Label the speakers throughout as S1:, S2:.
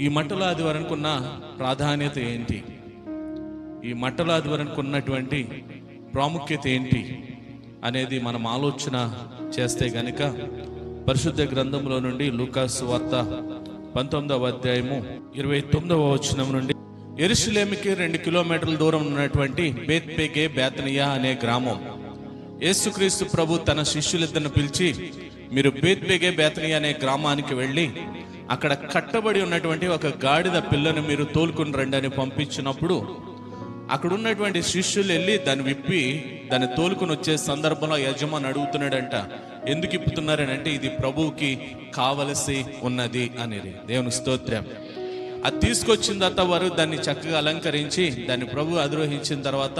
S1: ఈ మట్టల ఆదివారానికి ఉన్న ప్రాధాన్యత ఏంటి? ఈ మట్టల ఆదివారానికి ఉన్నటువంటి ప్రాముఖ్యత ఏంటి అనేది మనం ఆలోచన చేస్తే గనుక పరిశుద్ధ గ్రంథంలో నుండి లూకా సువార్త 19వ అధ్యాయము 29వ వచనం నుండి, యెరూషలేముకి 2 కిలోమీటర్ల దూరం ఉన్నటువంటి బేత్పేగే బేతనియా అనే గ్రామం. యేసుక్రీస్తు ప్రభు తన శిష్యులిద్దరిని పిలిచి, మీరు బేత్పేగే బేతనియా అనే గ్రామానికి వెళ్ళి అక్కడ కట్టబడి ఉన్నటువంటి ఒక గాడిద పిల్లను మీరు తోలుకుని రండి అని పంపించినప్పుడు, అక్కడ ఉన్నటువంటి శిష్యులు వెళ్ళి దాన్ని విప్పి దాన్ని తోలుకుని వచ్చే సందర్భంలో యజమాని అడుగుతున్నాడంట, ఎందుకు ఇప్పుతున్నారని అంటే, ఇది ప్రభువుకి కావలసి ఉన్నది అనేది. దేవుని స్తోత్రం. అది తీసుకొచ్చిన తర్వాత వారు దాన్ని చక్కగా అలంకరించి దాన్ని ప్రభు అధిరోహించిన తర్వాత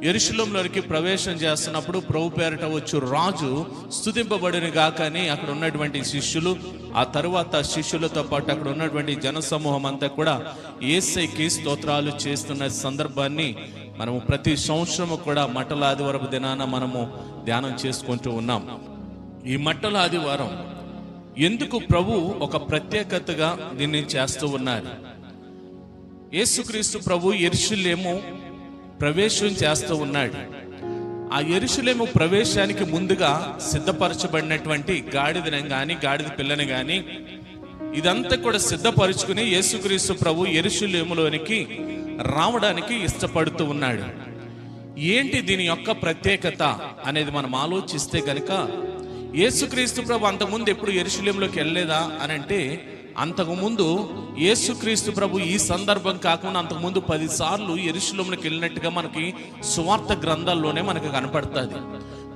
S1: యెరూషలేములోనికి ప్రవేశం చేస్తున్నప్పుడు, ప్రభు పేరట వచ్చు రాజు స్తుతింపబడును గాక అని అక్కడ ఉన్నటువంటి శిష్యులు, ఆ తరువాత శిష్యులతో పాటు అక్కడ ఉన్నటువంటి జనసమూహం అంతా కూడా యేసయ్యకి స్తోత్రాలు చేస్తున్న సందర్భాన్ని మనము ప్రతి సంవత్సరము కూడా మట్టల ఆదివారపు దినాన మనము ధ్యానం చేసుకుంటూ ఉన్నాం. ఈ మట్టల ఆదివారం ఎందుకు ప్రభు ఒక ప్రత్యేకతగా దీన్ని చేస్తూ ఉన్నారు? యేసుక్రీస్తు ప్రభు యెరూషలేము ప్రవేశం చేస్తూ ఉన్నాడు. ఆ యెరూషలేము ప్రవేశానికి ముందుగా సిద్ధపరచబడినటువంటి గాడిదని కానీ గాడిద పిల్లని కానీ ఇదంతా కూడా సిద్ధపరుచుకుని యేసుక్రీస్తు ప్రభు యెరూషలేములోనికి రావడానికి ఇష్టపడుతూ ఉన్నాడు. ఏంటి దీని యొక్క ప్రత్యేకత అనేది మనం ఆలోచిస్తే కనుక, యేసుక్రీస్తు ప్రభు అంతకుముందు ఎప్పుడు యెరూషలేములోకి వెళ్ళలేదా అని అంటే, అంతకుముందు యేసుక్రీస్తు ప్రభు ఈ సందర్భం కాకుండా అంతకుముందు 10 సార్లు యెరూషలేములోకి వెళ్ళినట్టుగా మనకి సువార్త గ్రంథాల్లోనే మనకు కనపడుతుంది.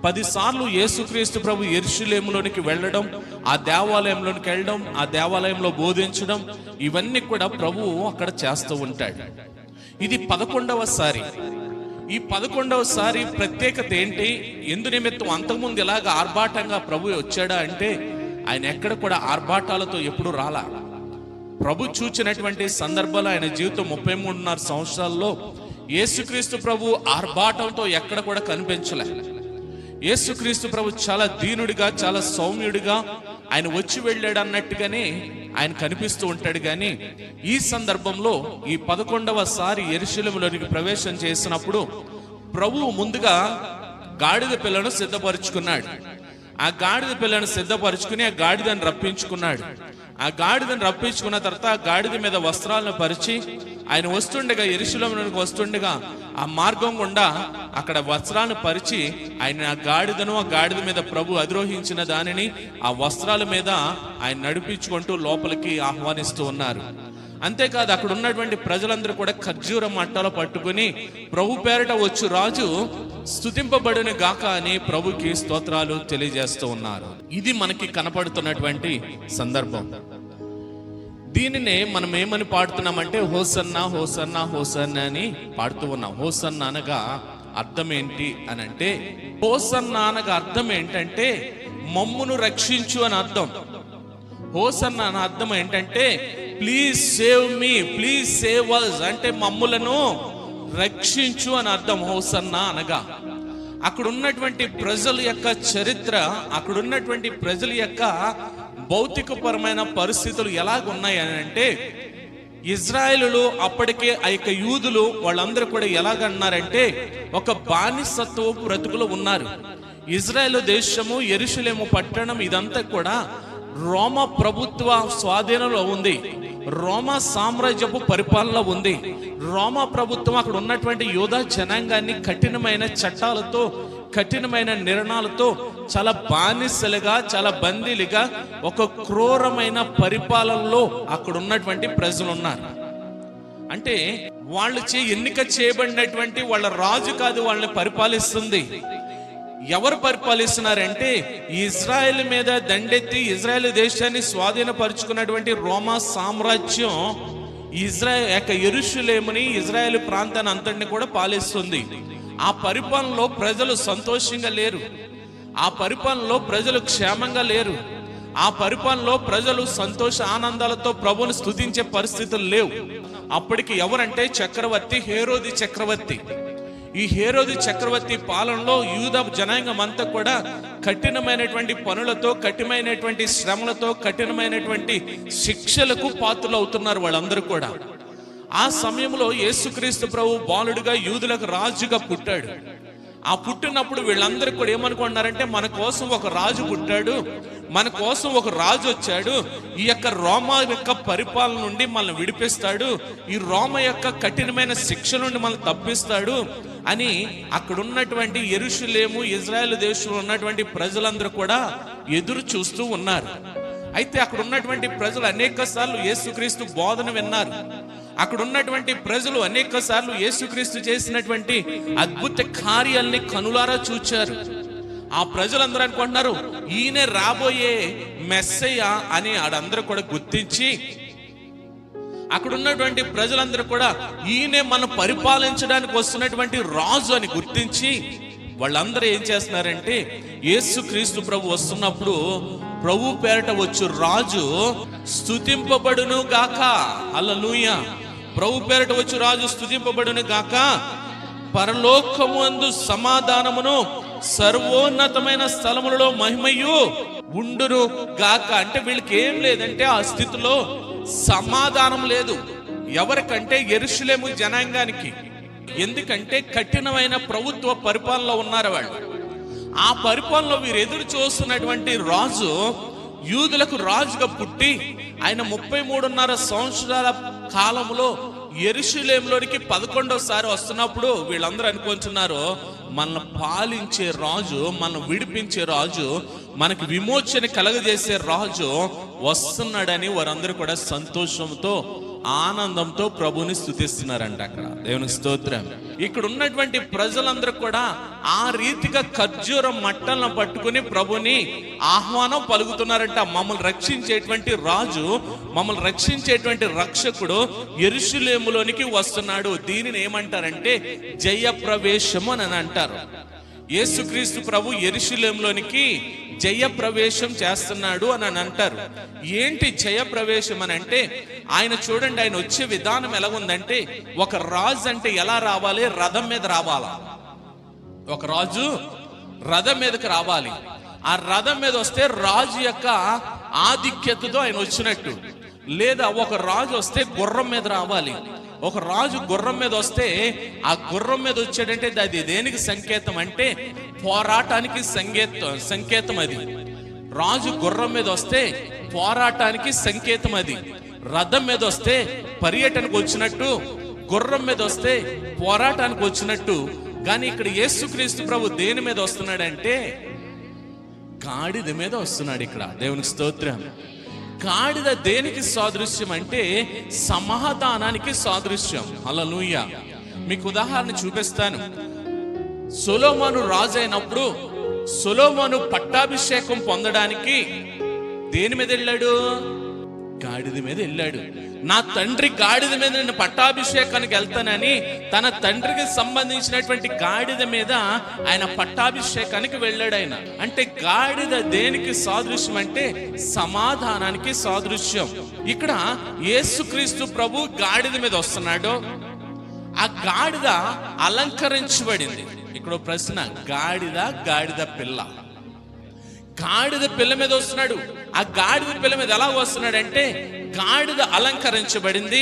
S1: 10 సార్లు యేసుక్రీస్తు ప్రభు యెరూషలేములోనికి వెళ్ళడం, ఆ దేవాలయంలోనికి వెళ్ళడం, ఆ దేవాలయంలో బోధించడం, ఇవన్నీ కూడా ప్రభువు అక్కడ చేస్తూ ఉంటాడు. ఇది 11వ సారి. ఈ 11వ సారి ప్రత్యేకత ఏంటి? ఎందు నిమిత్తం అంతకుముందు ఇలాగ ఆర్భాటంగా ప్రభు వచ్చాడా అంటే, ఆయన ఎక్కడ కూడా ఆర్భాటాలతో ఎప్పుడు రాలా. ప్రభు చూచినటువంటి సందర్భాలు ఆయన జీవితం 33.5 సంవత్సరాల్లో యేసుక్రీస్తు ప్రభు ఆర్భాటంతో ఎక్కడ కూడా కనిపించలే. యేసుక్రీస్తు ప్రభు చాలా దీనుడిగా, చాలా సౌమ్యుడిగా ఆయన వచ్చి వెళ్ళాడు అన్నట్టుగానే ఆయన కనిపిస్తూ ఉంటాడు. కానీ ఈ సందర్భంలో ఈ 11వ సారి యెరూషలేములోనికి ప్రవేశం చేసినప్పుడు ప్రభువు ముందుగా గాడిద పిల్లను సిద్ధపరుచుకున్నాడు. ఆ గాడిద పిల్లను సిద్ధపరుచుకుని ఆ గాడిదని రప్పించుకున్నాడు. ఆ గాడిదని రప్పించుకున్న తర్వాత ఆ గాడిద మీద వస్త్రాలను పరిచి ఆయన వస్తుండగా, యెరూషలేములోనికి వస్తుండగా ఆ మార్గం గుండా అక్కడ వస్త్రాలను పరిచి ఆయన ఆ గాడిదను, ఆ గాడిద మీద ప్రభు అధిరోహించిన దానిని ఆ వస్త్రాల మీద ఆయన నడిపించుకుంటూ లోపలికి ఆహ్వానిస్తూ ఉన్నారు. అంతేకాదు, అక్కడ ఉన్నటువంటి ప్రజలందరూ కూడా ఖర్జూర మట్టలు పట్టుకుని ప్రభు పేరట వచ్చు రాజు స్తుతింపబడును గాక అని ప్రభుకి స్తోత్రాలు తెలియజేస్తూ ఉన్నారు. ఇది మనకి కనపడుతున్నటువంటి సందర్భం. దీనినే మనం ఏమని పాడుతున్నామంటే, హోసన్నా హోసన్నా హోసన్నా అని పాడుతూ ఉన్నాం. హోసన్నా అనగా అర్థం ఏంటి అని అంటే, హోసన్నా అనగా అర్థం ఏంటంటే మమ్మును రక్షించు అని అర్థం. హోసన్నా అన్న అర్థం ఏంటంటే please save me, please save us అంటే మమ్ములను రక్షించు అని అర్థం హోసన్నా అనగా. అక్కడ ఉన్నటువంటి ప్రజల యొక్క చరిత్ర, అక్కడ ఉన్నటువంటి ప్రజల యొక్క భౌతికపరమైన పరిస్థితులు ఎలాగున్నాయి అని అంటే, ఇజ్రాయేలులు అప్పటికే ఆ యొక్క యూదులు వాళ్ళందరూ కూడా ఎలాగన్నారంటే ఒక బానిసత్వ బ్రతుకులు ఉన్నారు. ఇజ్రాయేలు దేశము, యెరూషలేము పట్టణం ఇదంతా కూడా రోమా ప్రభుత్వ స్వాధీనంలో ఉంది. రోమా సామ్రాజ్యపు పరిపాలన ఉంది. రోమా ప్రభుత్వం అక్కడ ఉన్నటువంటి యూదా జనాంగాన్ని కఠినమైన చట్టాలతో, కఠినమైన నిర్ణయాలతో చాలా బానిసలుగా, చాలా బందీలుగా, ఒక క్రూరమైన పరిపాలనలో అక్కడ ఉన్నటువంటి ప్రజలు ఉన్నారు. అంటే వాళ్ళు ఎన్నిక చేయబడినటువంటి వాళ్ళ రాజు కాదు వాళ్ళని పరిపాలిస్తుంది. ఎవరు పరిపాలిస్తున్నారంటే, ఇజ్రాయెల్ మీద దండెత్తి ఇజ్రాయెల్ దేశాన్ని స్వాధీనపరుచుకున్నటువంటి రోమా సామ్రాజ్యం యెరూషలేముని, ఇజ్రాయెల్ ప్రాంతాన్ని అంతటిని కూడా పాలిస్తుంది. ఆ పరిపాలనలో ప్రజలు సంతోషంగా లేరు. ఆ పరిపాలనలో ప్రజలు క్షేమంగా లేరు. ఆ పరిపాలనలో ప్రజలు సంతోష ఆనందాలతో ప్రభువును స్తుతించే పరిస్థితులు లేవు. అప్పటికి ఎవరంటే చక్రవర్తి హేరోది చక్రవర్తి. ఈ హేరోదు చక్రవర్తి పాలనలో యూదా జనాంగం అంతా కూడా కఠినమైనటువంటి పనులతో, కఠినమైనటువంటి శ్రమలతో, కఠినమైనటువంటి శిక్షలకు పాత్రలు అవుతున్నారు వాళ్ళందరూ కూడా. ఆ సమయంలో యేసుక్రీస్తు ప్రభు బాలుడిగా యూదులకు రాజుగా పుట్టాడు. ఆ పుట్టినప్పుడు వీళ్ళందరూ కూడా ఏమనుకున్నారంటే, మన కోసం ఒక రాజు పుట్టాడు, మన కోసం ఒక రాజు వచ్చాడు, ఈ యొక్క రోమ యొక్క పరిపాలన నుండి మనల్ని విడిపిస్తాడు, ఈ రోమ యొక్క కఠినమైన శిక్ష నుండి మనల్ని తప్పిస్తాడు అని అక్కడ ఉన్నటువంటి యెరూషలేము, ఇజ్రాయెల్ దేశంలో ఉన్నటువంటి ప్రజలందరూ కూడా ఎదురు చూస్తూ ఉన్నారు. అయితే అక్కడ ఉన్నటువంటి ప్రజలు అనేక సార్లు యేసుక్రీస్తు బోధన విన్నారు. అక్కడ ఉన్నటువంటి ప్రజలు అనేక సార్లు యేసుక్రీస్తు చేసినటువంటి అద్భుత కార్యాలని కనులారా చూచారు. ఆ ప్రజలందరూ అనుకుంటున్నారు, ఈయనే రాబోయే మెస్సయ్య అని ఆడందరూ కూడా గుర్తించి, అక్కడ ఉన్నటువంటి ప్రజలందరూ కూడా ఈయనే మనం పరిపాలించడానికి వస్తున్నటువంటి రాజు అని గుర్తించి వాళ్ళందరూ ఏం చేస్తున్నారంటే, యేసుక్రీస్తు ప్రభు వస్తున్నప్పుడు ప్రభు పేరట వచ్చు రాజు స్తుతింపబడును గాక, హల్లెలూయా, ప్రభు పేరట వచ్చు రాజు స్తుతింపబడును గాక, పరలోకమందు సమాధానమును, సర్వోన్నతమైన స్థలములలో మహిమయు ఉండును గాక. అంటే వీళ్ళకి ఏం లేదంటే ఆ స్థితిలో సమాధానం లేదు. ఎవరికంటే యెరూషలేము జనాంగానికి. ఎందుకంటే కఠినమైన ప్రభుత్వ పరిపాలనలో ఉన్నారు వాళ్ళు. ఆ పరిపాలనలో వీరు ఎదురు చూస్తున్నటువంటి రాజు యూదులకు రాజుగా పుట్టి ఆయన 33.5 సంవత్సరాల కాలంలో యెరూషలేములోనికి 11వ వస్తున్నప్పుడు వీళ్ళందరూ అనుకుంటున్నారు, మనల్ని పాలించే రాజు, మనం విడిపించే రాజు, మనకి విమోచన కలగజేసే రాజు వస్తున్నాడని వారందరూ కూడా సంతోషంతో, ఆనందంతో ప్రభుని స్తుతిస్తున్నారంట. అక్కడ దేవునికి స్తోత్రం. ఇక్కడ ఉన్నటువంటి ప్రజలందరూ కూడా ఆ రీతిగా ఖర్జూరం మట్టలను పట్టుకుని ప్రభుని ఆహ్వానం పలుకుతున్నారంట. మమ్మల్ని రక్షించేటువంటి రాజు, మమ్మల్ని రక్షించేటువంటి రక్షకుడు యెరూషలేములోనికి వస్తున్నాడు. దీనిని ఏమంటారంటే జయ ప్రవేశము అని అంటారు. యేసుక్రీస్తు ప్రభు యెరూషలేములోనికి జయ ప్రవేశం చేస్తున్నాడు అని అంటారు. ఏంటి జయ ప్రవేశం అని అంటే, ఆయన చూడండి, ఆయన వచ్చే విధానం ఎలాగుందంటే, ఒక రాజు అంటే ఎలా రావాలి? రథం మీద రావాలా. ఒక రాజు రథం మీదకి రావాలి. ఆ రథం మీద వస్తే రాజు యొక్క ఆధిక్యతతో ఆయన వచ్చినట్టు. లేదా ఒక రాజు వస్తే గుర్రం మీద రావాలి. ఒక రాజు గుర్రం మీద వస్తే ఆ గుర్రం మీద వచ్చాడంటే అది దేనికి సంకేతం అంటే పోరాటానికి సంకేతం అది. రాజు గుర్రం మీద వస్తే పోరాటానికి సంకేతం అది. రథం మీద వస్తే పర్యటనకు వచ్చినట్టు, గుర్రం మీద వస్తే పోరాటానికి వచ్చినట్టు. కానీ ఇక్కడ యేసుక్రీస్తు ప్రభు దేని మీద వస్తున్నాడంటే గాడిద మీద వస్తున్నాడు. ఇక్కడ దేవునికి స్తోత్రం. గాడిద దేనికి సాదృశ్యం అంటే సమాధానానికి సాదృశ్యం. హల్లెలూయా. మీకు ఉదాహరణ చూపిస్తాను. సొలొమోను రాజు అయినప్పుడు సొలొమోను పట్టాభిషేకం పొందడానికి దేని మీద వెళ్ళాడు? గాడిద మీద వెళ్ళాడు. నా తండ్రి గాడిద మీద నేను పట్టాభిషేకానికి వెళ్తానని తన తండ్రికి సంబంధించినటువంటి గాడిద మీద ఆయన పట్టాభిషేకానికి వెళ్ళాడు. ఆయన అంటే గాడిద దేనికి సాదృశ్యం అంటే సమాధానానికి సాదృశ్యం. ఇక్కడ యేసుక్రీస్తు ప్రభు గాడిద మీద వస్తున్నాడు. ఆ గాడిద అలంకరించబడింది. ఇక్కడ ప్రశ్న, గాడిద పిల్ల. గాడిద పిల్ల మీద వస్తున్నాడు. ఆ గాడిద పిల్ల మీద ఎలా వస్తున్నాడంటే గాడిద అలంకరించబడింది.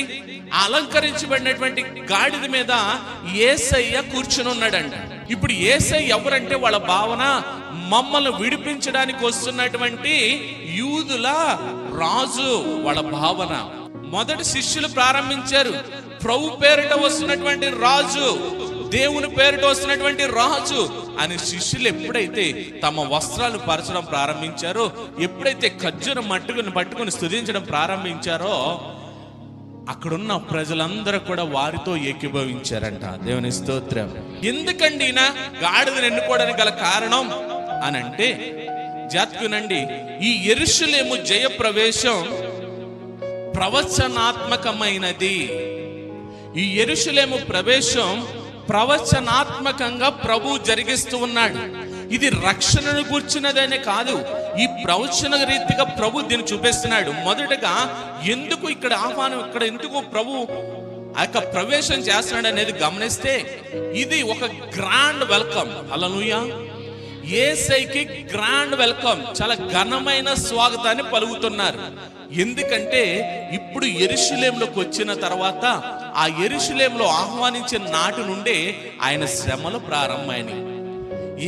S1: ఆ అలంకరించబడినటువంటి గాడిద మీద యేసయ్య కూర్చుని ఉన్నాడంట. ఇప్పుడు యేసయ్య ఎవరంటే వాళ్ళ భావన, మమ్మల్ని విడిపించడానికి వస్తున్నటువంటి యూదుల రాజు వాళ్ళ భావన. మొదటి శిష్యులు ప్రారంభించారు, ప్రభు పేరిట వస్తున్నటువంటి రాజు, దేవుని పేరిట వస్తున్నటువంటి రాజు అని శిష్యులు ఎప్పుడైతే తమ వస్త్రాలు పరచడం ప్రారంభించారో, ఎప్పుడైతే ఖర్జూరం పట్టుకుని స్తుతించడం ప్రారంభించారో, అక్కడున్న ప్రజలందరూ కూడా వారితో ఏకీభవించారంట. దేవుని స్తోత్రం. ఎందుకండి ఈయన గాడిదను ఎన్నుకోవడానికి గల కారణం అని అంటే, జాతకునండి, ఈ యెరూషలేము జయ ప్రవేశం ప్రవచనాత్మకమైనది. ఈ యెరూషలేము ప్రవేశం ప్రవచనాత్మకంగా ప్రభు జరిగిస్తూ ఉన్నాడు. ఇది రక్షణను గూర్చినదనే కాదు, ఈ ప్రవచన రీతిగా ప్రభు దీన్ని చూపిస్తున్నాడు. మొదటగా ఎందుకు ఇక్కడ ఆహ్వానం, ఇక్కడ ఎందుకు ప్రభు ఆ యొక్క ప్రవేశం చేస్తున్నాడు అనేది గమనిస్తే ఇది ఒక గ్రాండ్ వెల్కమ్. హల్లెలూయా. యేసయ్యకి గ్రాండ్ వెల్కమ్, చాలా ఘనమైన స్వాగతాన్ని పలుకుతున్నారు. ఎందుకంటే ఇప్పుడు యెరూషలేములోకి వచ్చిన తర్వాత ఆ యెరూషలేములో ఆహ్వానించిన నాటి నుండే ఆయన శ్రమలు ప్రారంభమైనవి.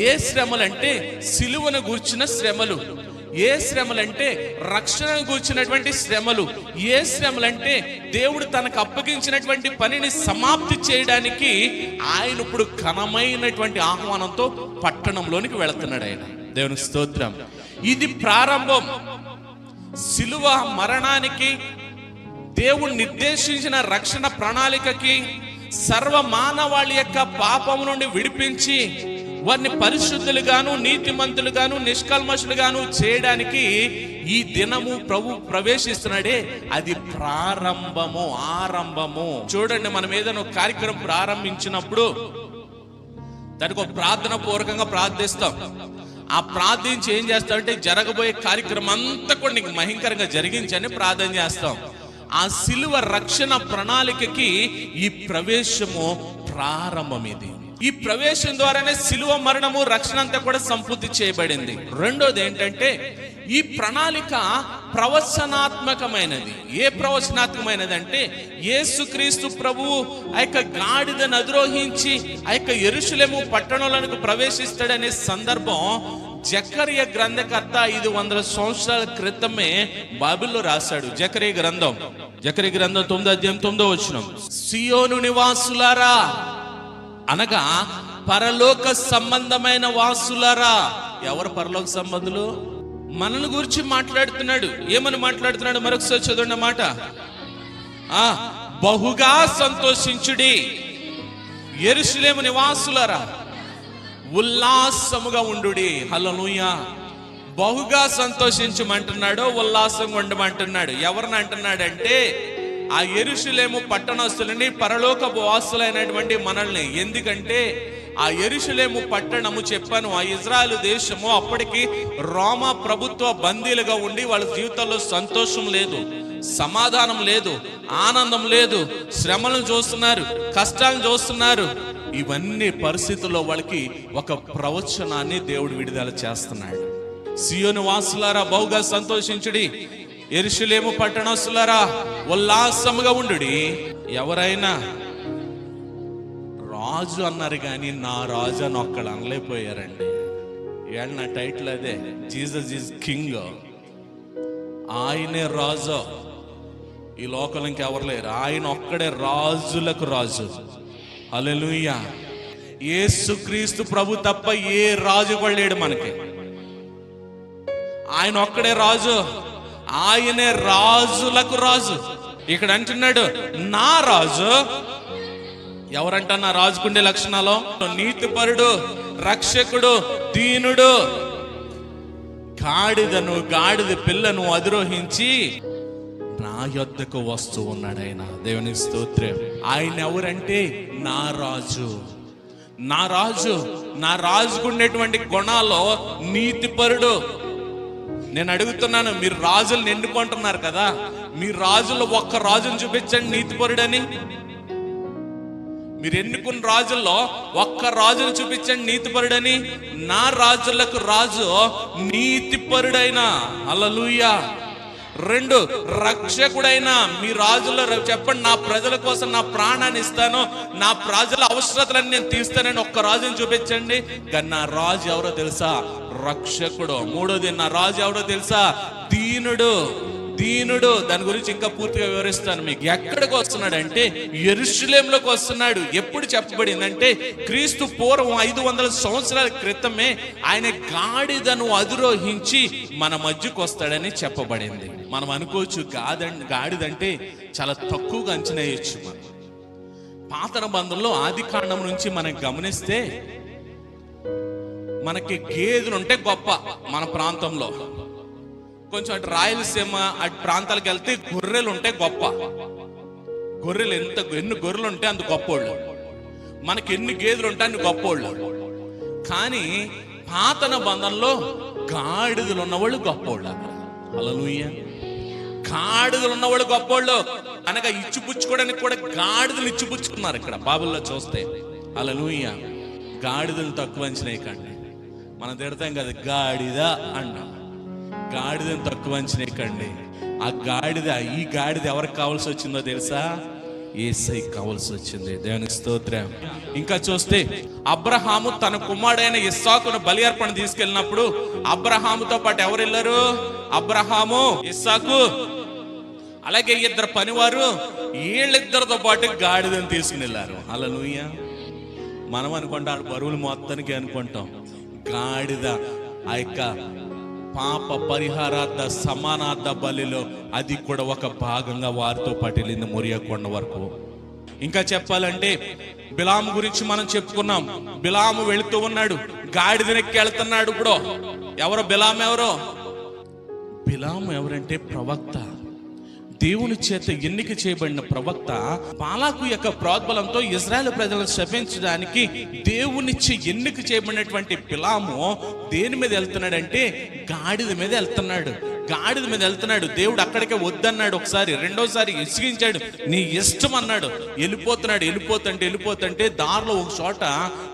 S1: ఏ శ్రమలంటే సిలువను గూర్చిన శ్రమలు, ఏ శ్రమలంటే రక్షణను గూర్చినటువంటి శ్రమలు, ఏ శ్రమలంటే దేవుడు తనకు అప్పగించినటువంటి పనిని సమాప్తి చేయడానికి ఆయన ఇప్పుడు ఘనమైనటువంటి ఆహ్వానంతో పట్టణంలోనికి వెళుతున్నాడు. ఆయన దేవునికి స్తోత్రం. ఇది ప్రారంభం. సిలువ మరణానికి, దేవుడు నిర్దేశించిన రక్షణ ప్రణాళికకి, సర్వ మానవాళి యొక్క పాపము నుండి విడిపించి వారిని పరిశుద్ధులుగాను నీతిమంతులుగాను నిష్కల్మషులుగాను చేయడానికి ఈ దినము ప్రభు ప్రవేశిస్తున్నాడే, అది ప్రారంభము, ఆరంభము. చూడండి, మనం ఏదైనా ఒక కార్యక్రమం ప్రారంభించినప్పుడు దానికి ఒక ప్రార్థన పూర్వకంగా ప్రార్థిస్తాం. ఆ ప్రార్థించి ఏం చేస్తామంటే జరగబోయే కార్యక్రమం అంతా కూడా నీకు మహింకరంగా జరిగించని ప్రార్థన చేస్తాం. ఆ సిలువ రక్షణ ప్రణాళికకి ఈ ప్రవేశము ప్రారంభం. ఇది ఈ ప్రవేశం ద్వారానే సిలువ మరణము రక్షణ అంతా కూడా సంపూర్తి చేయబడింది. రెండోది ఏంటంటే ఈ ప్రణాళిక ప్రవచనాత్మకమైనది. ఏ ప్రవచనాత్మకమైనది అంటే యేసుక్రీస్తు ప్రభువు ఆ యొక్క గాడిదను అధిరోహించి ఆ యొక్క యెరూషలేము పట్టణంలోనికి ప్రవేశిస్తాడనే సందర్భం జకర్య గ్రంథకర్త 500 సంవత్సరాల క్రితమే బైబిల్లో రాశాడు. జకర్య గ్రంథం 9వ అధ్యాయం 9వ వచనం, సియోను నివాసులారా అనగా పరలోక సంబంధమైన వాసులారా. ఎవరు పరలోక సంబంధులు? మనల్ని గురించి మాట్లాడుతున్నాడు. ఏమని మాట్లాడుతున్నాడు? మరొకసారి చదవండి మాట. బహుగా సంతోషించుడి యెరూషలేము నివాసులారా, ఉల్లాసముగా ఉండుడి. హల్లెలూయా. బహుగా సంతోషించమంటున్నాడు, ఉల్లాసంగా ఉండమంటున్నాడు. ఎవరిని అంటున్నాడంటే ఆ యెరూషలేము పట్టణస్తులని, పరలోకపు వాసులైనటువంటి మనల్ని. ఎందుకంటే ఆ యెరూషలేము పట్టణము చెప్పాను, ఆ ఇజ్రాయెల్ దేశము అప్పటికి రోమా ప్రభుత్వ బందీలుగా ఉండి వాళ్ళ జీవితాల్లో సంతోషం లేదు, సమాధానం లేదు, ఆనందం లేదు, శ్రమలను చూస్తున్నారు, కష్టాలను చూస్తున్నారు. ఇవన్నీ పరిస్థితుల్లో వాళ్ళకి ఒక ప్రవచనాన్ని దేవుడు విడుదల చేస్తున్నాడు. సియోను వాసులారా బహుగా సంతోషించుడి, యెరూషలేము పట్టణస్తులారా ఉల్లాసముగా ఉండుడి. ఎవరైనా రాజు అన్నారు కానీ నా రాజు అని ఒక్కడు అనలేకపోయారండి. ఏడు నా టైటిల్ అదే, జీసస్ ఈజ్ కింగ్. ఆయనే రాజు, ఈ లోకంలో ఇంకెవరు లేరు. ఆయన ఒక్కడే రాజులకు రాజు. హల్లెలూయా. యేసుక్రీస్తు ప్రభు తప్ప ఏ రాజు కూడా లేడు మనకి. ఆయన ఒక్కడే రాజు, ఆయనే రాజులకు రాజు. ఇక్కడ అంటున్నాడు నా రాజు. ఎవరంట నా రాజుకుండే లక్షణాలు? నీతిపరుడు, రక్షకుడు, దీనుడు. గాడిద పిల్లను అధిరోహించి నా యొద్దకు వస్తూ ఉన్నాడు ఆయన. దేవునికి స్తోత్రం. ఆయన ఎవరంటే నా రాజు. నా రాజు, నా రాజుకుండేటువంటి గుణాల్లో నీతిపరుడు. నేను అడుగుతున్నాను, మీరు రాజులను ఎన్నుకుంటున్నారు కదా, మీ రాజుల్లో ఒక్క రాజును చూపించండి నీతిపరుడని. మీరు ఎన్నుకున్న రాజుల్లో ఒక్క రాజును చూపించండి నీతిపరుడని. నా రాజులకు రాజు నీతిపరుడైన. హల్లెలూయా. 2 రక్షకుడైన. మీ రాజుల్లో చెప్పండి, నా ప్రజల కోసం నా ప్రాణాన్ని ఇస్తాను, నా ప్రజల అవసరతలను నేను తీస్తానని ఒక్క రాజుని చూపించండి. కానీ నా రాజు ఎవరో తెలుసా? రక్షకుడు. 3వది నా రాజు ఎవరో తెలుసా? దీనుడు. దాని గురించి ఇంకా పూర్తిగా వివరిస్తాను మీకు. ఎక్కడికి వస్తున్నాడంటే యెరూషలేములోకి వస్తున్నాడు. ఎప్పుడు చెప్పబడిందంటే క్రీస్తు పూర్వం 500 సంవత్సరాల క్రితమే ఆయన గాడిదను అధిరోహించి మన మధ్యకు వస్తాడని చెప్పబడింది. మనం అనుకోవచ్చు గాడిదంటే చాలా తక్కువగా అంచనా వేయచ్చు. మనం పాత నిబంధనలో ఆది కాండం నుంచి మనం గమనిస్తే మనకి గేదెలుంటే గొప్ప. మన ప్రాంతంలో కొంచెం అటు రాయలసీమ అటు ప్రాంతాలకు వెళ్తే గొర్రెలు ఉంటే గొప్ప. గొర్రెలు ఎన్ని గొర్రెలు ఉంటే అంత గొప్పోళ్ళు. మనకి ఎన్ని గేదెలు ఉంటే అన్ని గొప్పోళ్ళు. కానీ పాత నిబంధనలో గాడిదలు ఉన్నవాళ్ళు గొప్పోళ్ళు. అక్కడ హల్లెలూయా. గాడిదలు ఉన్నవాళ్ళు గొప్పోళ్ళు అనగా ఇచ్చిపుచ్చుకోవడానికి కూడా గాడిదలు ఇచ్చిపుచ్చుకున్నారు. ఇక్కడ బైబిల్లో చూస్తే హల్లెలూయా. గాడిదలు తక్కువ అంచనేయకండి. మనం తిడతాం కదా గాడిద అన్నాం. గాడిదని తక్కువ అంచనేయకండి. ఆ గాడిద, ఈ గాడిద ఎవరికి కావాల్సి వచ్చిందో తెలుసా? యేసయ్యకి కావాల్సి వచ్చింది. దేవునికి స్తోత్రం. ఇంకా చూస్తే అబ్రహాము తన కుమారుడైన ఇస్సాకును బలి అర్పణ తీసుకెళ్ళినప్పుడు అబ్రహాముతో పాటు ఎవరు వెళ్ళారు? అబ్రహాము, ఇస్సాకు, అలాగే ఇద్దరు పనివారు, వీళ్ళిద్దరితో పాటు గాడిదని తీసుకుని వెళ్ళారు. హల్లెలూయా. మనం అనుకుంటాం బరువులు మొత్తానికి అనుకుంటాం. గాడిద ఆ యొక్క పాప పరిహారార్థ సమానార్థ బలిలో అది కూడా ఒక భాగంగా వారితో పాటు వెళ్ళింది మోరియా కొండ వరకు. ఇంకా చెప్పాలంటే బిలాము గురించి మనం చెప్పుకున్నాం. బిలాము వెళుతూ ఉన్నాడు, గాడిదనెక్కి వెళ్తున్నాడు. ఇప్పుడు ఎవరో బిలాము, ఎవరో బిలాము ఎవరంటే ప్రవక్త, దేవుని చేత ఎన్నిక చేయబడిన ప్రవక్త. బాలాకు యొక్క ప్రోద్బలంతో ఇజ్రాయెల్ ప్రజలను శపించడానికి దేవునిచ్చి ఎన్నిక చేయబడినటువంటి బిలాము దేని మీద వెళ్తున్నాడంటే గాడిద మీద వెళ్తున్నాడు. గాడిద మీద వెళ్తున్నాడు. దేవుడు అక్కడికే వద్దన్నాడు ఒకసారి, రెండోసారి ఇసిగించాడు, నీ ఇష్టం అన్నాడు. వెళ్ళిపోతుంటే దారిలో ఒక చోట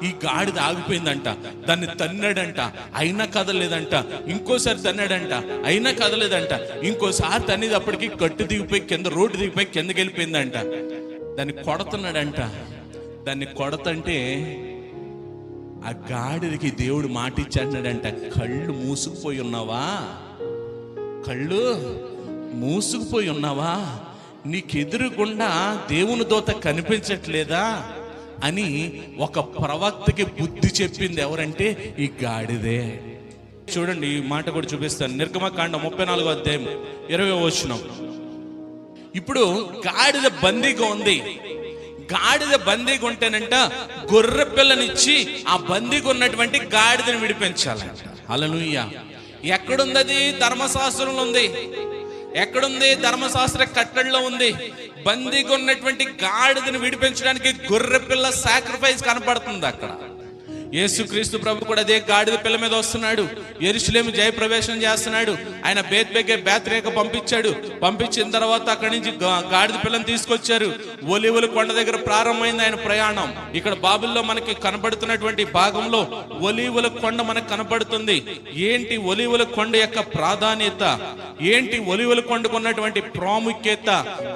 S1: ఈ గాడిద ఆగిపోయిందంట. దాన్ని తన్నాడంట, అయినా కదలేదంట. ఇంకోసారి తన్నాడంట, అయినా కదలేదంట. ఇంకోసారి తన్నేటప్పటికి గట్టు దిగిపోయి కింద, రోడ్డు దిగిపోయి కిందకి వెళ్ళిపోయిందంట. దాన్ని కొడుతున్నాడంట. దాన్ని కొడతంటే ఆ గాడిదకి దేవుడు మాట ఇచ్చాడట, కళ్ళు మూసుకుపోయి ఉన్నావా, కళ్ళు మూసుకుపోయి ఉన్నావా, నీకెదురుగుండా దేవుని దూత కనిపించట్లేదా అని ఒక ప్రవక్తకి బుద్ధి చెప్పింది ఎవరంటే ఈ గాడిదే. చూడండి, ఈ మాట కూడా చూపిస్తాను. నిర్గమకాండం 34వ అధ్యాయం 20వ వచనం. ఇప్పుడు గాడిద బందీగా ఉంది. గాడిద బందీగా ఉంటేనంట గొర్రె పిల్లనిచ్చి ఆ బందీగా ఉన్నటువంటి గాడిదని విడిపించాలంట. హల్లెలూయా. ఎక్కడుంది అది? ధర్మశాస్త్రంలో ఉంది. ఎక్కడుంది? ధర్మశాస్త్ర కట్టడిలో ఉంది. బందీగా ఉన్నటువంటి గాడిదని విడిపించడానికి గొర్రె పిల్ల సాక్రిఫైస్ కనపడుతుంది అక్కడ. యేసుక్రీస్తు ప్రభు కూడా అదే గాడిద పిల్ల మీద వస్తున్నాడు. యెరూషలేము జయప్రవేశం చేస్తున్నాడు. ఆయన బేత్రేక పంపించాడు. పంపించిన తర్వాత అక్కడి నుంచి గాడిద పిల్లని తీసుకొచ్చారు. ఒలీవల కొండ దగ్గర ప్రారంభమైంది ఆయన ప్రయాణం. ఇక్కడ బైబిల్లో మనకి కనబడుతున్నటువంటి భాగంలో ఒలీవల కొండ మనకు కనబడుతుంది. ఏంటి ఒలీవల కొండ యొక్క ప్రాధాన్యత, ఏంటి ఒలీవల కొండకు ఉన్నటువంటి ప్రాముఖ్యత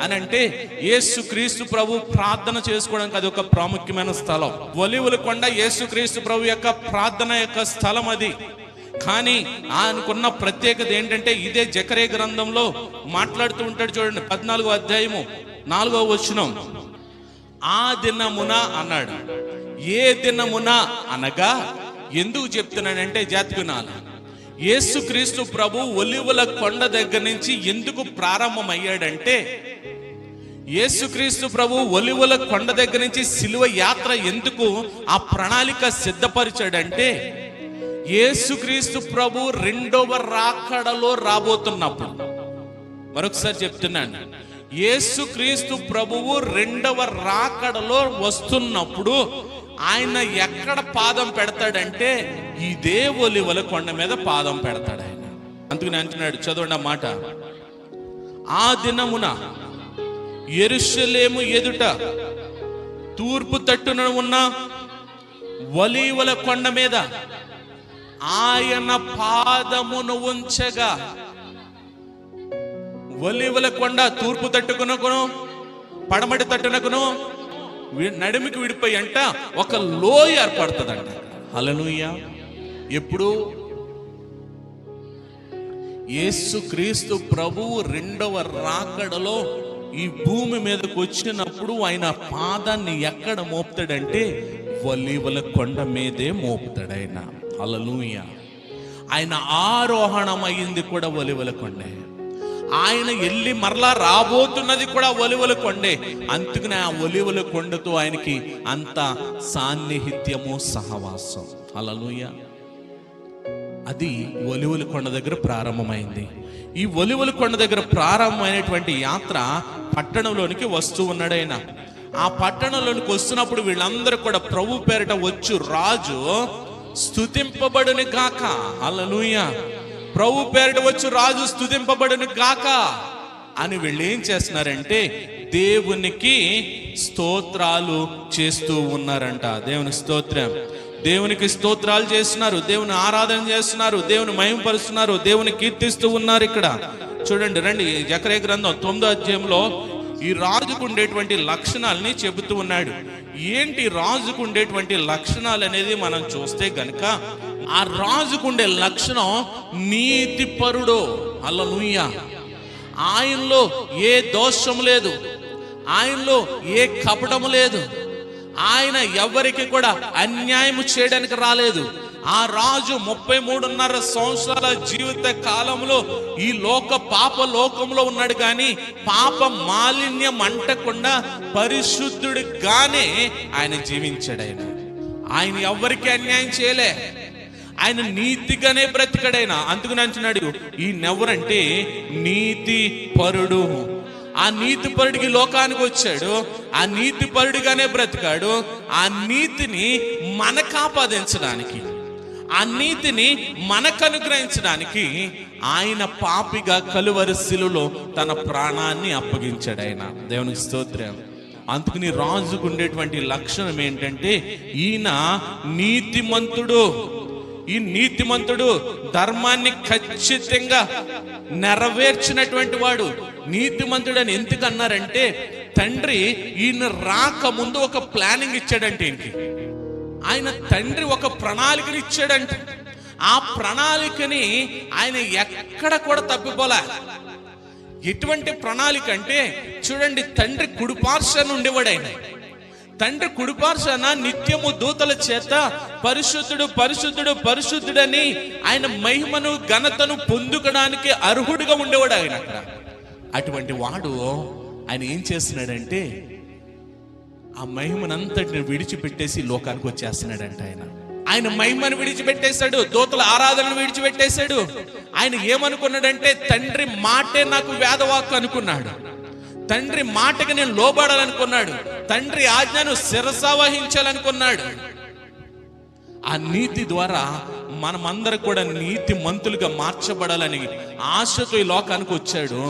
S1: అని అంటే, యేసుక్రీస్తు ప్రభు ప్రార్థన చేసుకోవడానికి అది ఒక ప్రాముఖ్యమైన స్థలం. ఒలీవల కొండ యేసుక్రీస్తు ప్రభు యొక్క ప్రార్థన యొక్క స్థలం అది. కానీ ఆయనకున్న ప్రత్యేకత ఏంటంటే, ఇదే జకర్యా గ్రంథంలో మాట్లాడుతూ ఉంటాడు. చూడండి, 14వ అధ్యాయము 4వ వచనం. ఆ దినమున అన్నాడు. ఏ దినమున అనగా ఎందుకు చెప్తున్నానంటే జాతికునాల, యేసుక్రీస్తు ప్రభు ఒలీవల కొండ దగ్గర నుంచి ఎందుకు ప్రారంభమయ్యాడంటే, యేసుక్రీస్తు ప్రభు ఒలీవల కొండ దగ్గర నుంచి సిలువ యాత్ర ఎందుకు ఆ ప్రణాళిక సిద్ధపరిచాడంటే, యేసుక్రీస్తు ప్రభు రెండవ రాకడలో రాబోతున్నప్పుడు, మరొకసారి చెప్తున్నాను, యేసుక్రీస్తు ప్రభువు రెండవ రాకడలో వస్తున్నప్పుడు ఆయన ఎక్కడ పాదం పెడతాడంటే ఇదే ఒలీవల కొండ మీద పాదం పెడతాడు ఆయన. అందుకని అంటున్నాడు, చదవండి ఆ మాట. ఆ దినమున యెరూషలేము ఎదుట తూర్పు తట్టున ఉన్న ఒలీవల కొండ మీద ఆయన పాదమును ఉంచగా, ఒలీవల కొండ తూర్పు తట్టుకునకును పడమటి తట్టునకును నడుమికి విడిపోయి అంట ఒక లోయ ఏర్పడుతుందంట. హల్లెలూయా. ఎప్పుడు? యేసుక్రీస్తు ప్రభువు రెండవ రాకడలో ఈ భూమి మీదకి వచ్చినప్పుడు ఆయన పాదాన్ని ఎక్కడ మోపుతాడంటే ఒలీవల కొండ మీదే మోపుతాడు ఆయన. హల్లెలూయా. ఆయన ఆరోహణమైంది కూడా ఒలీవల కొండే. ఆయన వెళ్ళి మరలా రాబోతున్నది కూడా ఒలీవల కొండే. అందుకనే ఆ ఒలీవల కొండతో ఆయనకి అంత సాన్నిహిత్యము, సహవాసం. హల్లెలూయా. అది ఒలీవల కొండ దగ్గర ప్రారంభమైంది. ఈ ఒలీవల కొండ దగ్గర ప్రారంభమైనటువంటి యాత్ర పట్టణంలోనికి వస్తూ ఉన్నాడు ఆయన. ఆ పట్టణంలోనికి వస్తున్నప్పుడు వీళ్ళందరూ కూడా ప్రభు పేరిట వచ్చు రాజు స్తుతింపబడును గాక. హల్లెలూయా. ప్రభు పేరిట వచ్చు రాజు స్తుతింపబడును గాక అని వీళ్ళు ఏం చేస్తున్నారంటే దేవునికి స్తోత్రాలు చేస్తూ ఉన్నారంట. దేవుని స్తోత్రం. దేవునికి స్తోత్రాలు చేస్తున్నారు, దేవుని ఆరాధన చేస్తున్నారు, దేవుని మహిమపరుస్తున్నారు, దేవుని కీర్తిస్తూ ఉన్నారు. ఇక్కడ చూడండి, రండి, జకర్యా గ్రంథం 9వ అధ్యాయంలో ఈ రాజుకు ఉండేటువంటి లక్షణాలని చెబుతూ ఉన్నాడు. ఏంటి రాజుకు ఉండేటువంటి లక్షణాలు అనేది మనం చూస్తే గనుక, ఆ రాజుకుండే లక్షణం నీతిపరుడు. హల్లెలూయా. ఆయనలో ఏ దోషం లేదు, ఆయనలో ఏ కపటము లేదు, ఆయన ఎవరికి కూడా అన్యాయం చేయడానికి రాలేదు. ఆ రాజు 33.5 సంవత్సరాల జీవిత కాలంలో ఈ పాప లోకంలో ఉన్నాడు, కానీ పాప మాలిన్యం అంటకుండా పరిశుద్ధుడిగానే ఆయన జీవించాడు. ఆయన ఎవరికి అన్యాయం చేయలే, ఆయన నీతిగానే బ్రతికాడైన. అందుకని అంటున్నాడు, ఈయనెవరంటే నీతి పరుడు. ఆ నీతి పరుడికి లోకానికి వచ్చాడు, ఆ నీతి పరుడిగానే బ్రతికాడు. ఆ నీతిని మనకు ఆపాదించడానికి, ఆ నీతిని మనకు అనుగ్రహించడానికి ఆయన పాపిగా కలువరి శిలువలో తన ప్రాణాన్ని అప్పగించాడు ఆయన. దేవునికి స్తోత్రం. అందుకని రాజుకు ఉండేటువంటి లక్షణం ఏంటంటే ఈయన నీతిమంతుడు. ఈ నీతిమంతుడు ధర్మాన్ని ఖచ్చితంగా నెరవేర్చినటువంటి వాడు. నీతిమంతుడు అని ఎందుకు అన్నారంటే, తండ్రి ఈయన రాకముందు ఒక ప్లానింగ్ ఇచ్చాడంటే ఏంటి, ఆయన తండ్రి ఒక ప్రణాళికని ఇచ్చాడంట. ఆ ప్రణాళికని ఆయన ఎక్కడ కూడా తప్పిపోలే. ఎటువంటి ప్రణాళిక అంటే చూడండి, తండ్రి కుడిపార్శ్వన ఉండేవాడు. ఆయన తండ్రి కుడిపార్శ్వన నిత్యము దూతల చేత పరిశుద్ధుడు పరిశుద్ధుడు పరిశుద్ధుడని ఆయన మహిమను ఘనతను పొందుకోవడానికి అర్హుడిగా ఉండేవాడు ఆయన అక్కడ. అటువంటి వాడు ఆయన ఏం చేస్తున్నాడంటే ఆ మహిమనంతటిని విడిచిపెట్టేసి లోకానికి వచ్చేస్తున్నాడంట. ఆయన మహిమను విడిచిపెట్టేశాడు, దూతల ఆరాధనను విడిచిపెట్టేశాడు. ఆయన ఏమనుకున్నాడంటే, తండ్రి మాటే నాకు వేదవాక్కు అనుకున్నాడు, తండ్రి మాటకి నేను లోబడాలనుకున్నాడు, తండ్రి ఆజ్ఞను శిరసావహించాలనుకున్నాడు. ఆ నీతి ద్వారా మనమందరం కూడా నీతి మంతులుగా మార్చబడాలని ఆశతో ఈ లోకానికి వచ్చాడు.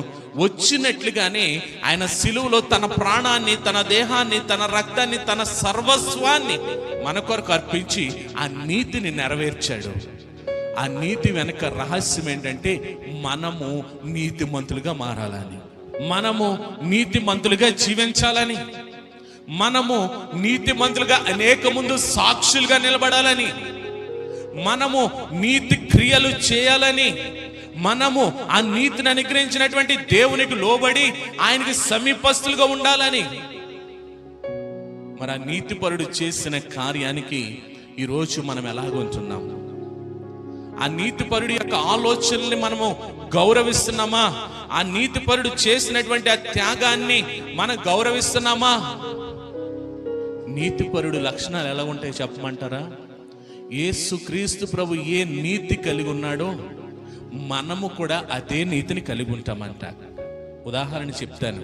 S1: వచ్చినట్లుగానే ఆయన సిలువలో తన ప్రాణాన్ని, తన దేహాన్ని, తన రక్తాన్ని, తన సర్వస్వాన్ని మన కొరకు అర్పించి ఆ నీతిని నెరవేర్చాడు. ఆ నీతి వెనక రహస్యం ఏంటంటే, మనము నీతిమంతులుగా మారాలని, మనము నీతిమంతులుగా జీవించాలని, మనము నీతిమంతులుగా అనేక ముందు సాక్షులుగా నిలబడాలని, మనము నీతి క్రియలు చేయాలని, మనము ఆ నీతిని అనుగ్రహించినటువంటి దేవునికి లోబడి ఆయనకి సమీపస్తులుగా ఉండాలని. మరి ఆ నీతిపరుడు చేసిన కార్యానికి ఈరోజు మనం ఎలాగొంటున్నాం? ఆ నీతిపరుడి యొక్క ఆలోచనల్ని మనము గౌరవిస్తున్నామా? ఆ నీతిపరుడు చేసినటువంటి ఆ త్యాగాన్ని మనం గౌరవిస్తున్నామా? నీతిపరుడు లక్షణాలు ఎలా ఉంటాయి చెప్పమంటారా? యేసుక్రీస్తు ప్రభు ఏ నీతి కలిగి ఉన్నాడో మనము కూడా అదే నీతిని కలిగి ఉంటామంట. ఉదాహరణ చెప్తాను.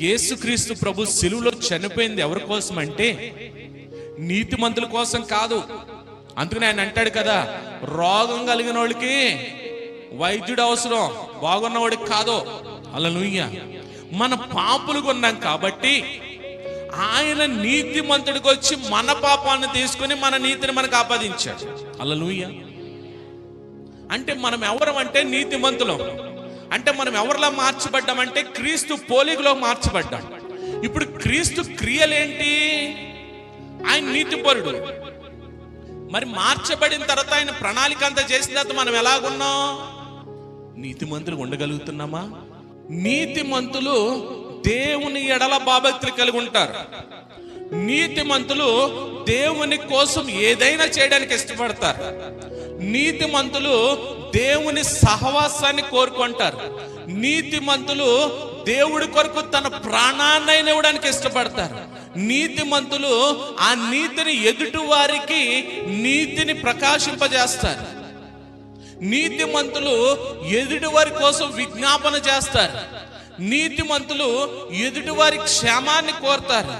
S1: యేసుక్రీస్తు ప్రభు సిలువలో చనిపోయింది ఎవరి కోసం అంటే నీతిమంతుల కోసం కాదు. అందుకని ఆయన అంటాడు కదా, రోగం కలిగిన వాళ్ళకి వైద్యుడు అవసరం, బాగున్నవాడికి కాదు. హల్లెలూయా. మన పాపులుగా ఉన్నాం కాబట్టి ఆయన నీతిమంతుడికి వచ్చి మన పాపాన్ని తీసుకుని మన నీతిని మనకు ఆపాదించాడు. హల్లెలూయా. అంటే మనం ఎవరం అంటే నీతిమంతులం. అంటే మనం ఎవరిలా మార్చబడ్డామంటే క్రీస్తు పోలికలో మార్చబడ్డాం. ఇప్పుడు క్రీస్తు క్రియలేంటి? ఆయన నీతిపరుడు. మరి మార్చబడిన తర్వాత ఆయన ప్రణాళిక అంతా చేసిన తర్వాత మనం ఎలాగున్నాం? నీతిమంతులు ఉండగలుగుతున్నామా? నీతిమంతులు దేవుని ఎడల భయభక్తులు కలిగి ఉంటారు. నీతిమంతులు దేవుని కోసం ఏదైనా చేయడానికి ఇష్టపడతారు. నీతిమంతులు దేవుని సహవాసాన్ని కోరుకుంటారు. నీతిమంతులు దేవుడి కొరకు తన ప్రాణాన్ని ఇవ్వడానికి ఇష్టపడతారు. నీతిమంతులు ఆ నీతిని ఎదుటి వారికి నీతిని ప్రకాశింపజేస్తారు. నీతిమంతులు ఎదుటి వారి కోసం విజ్ఞాపన చేస్తారు. నీతిమంతులు ఎదుటివారి క్షేమాన్ని కోరుతారు.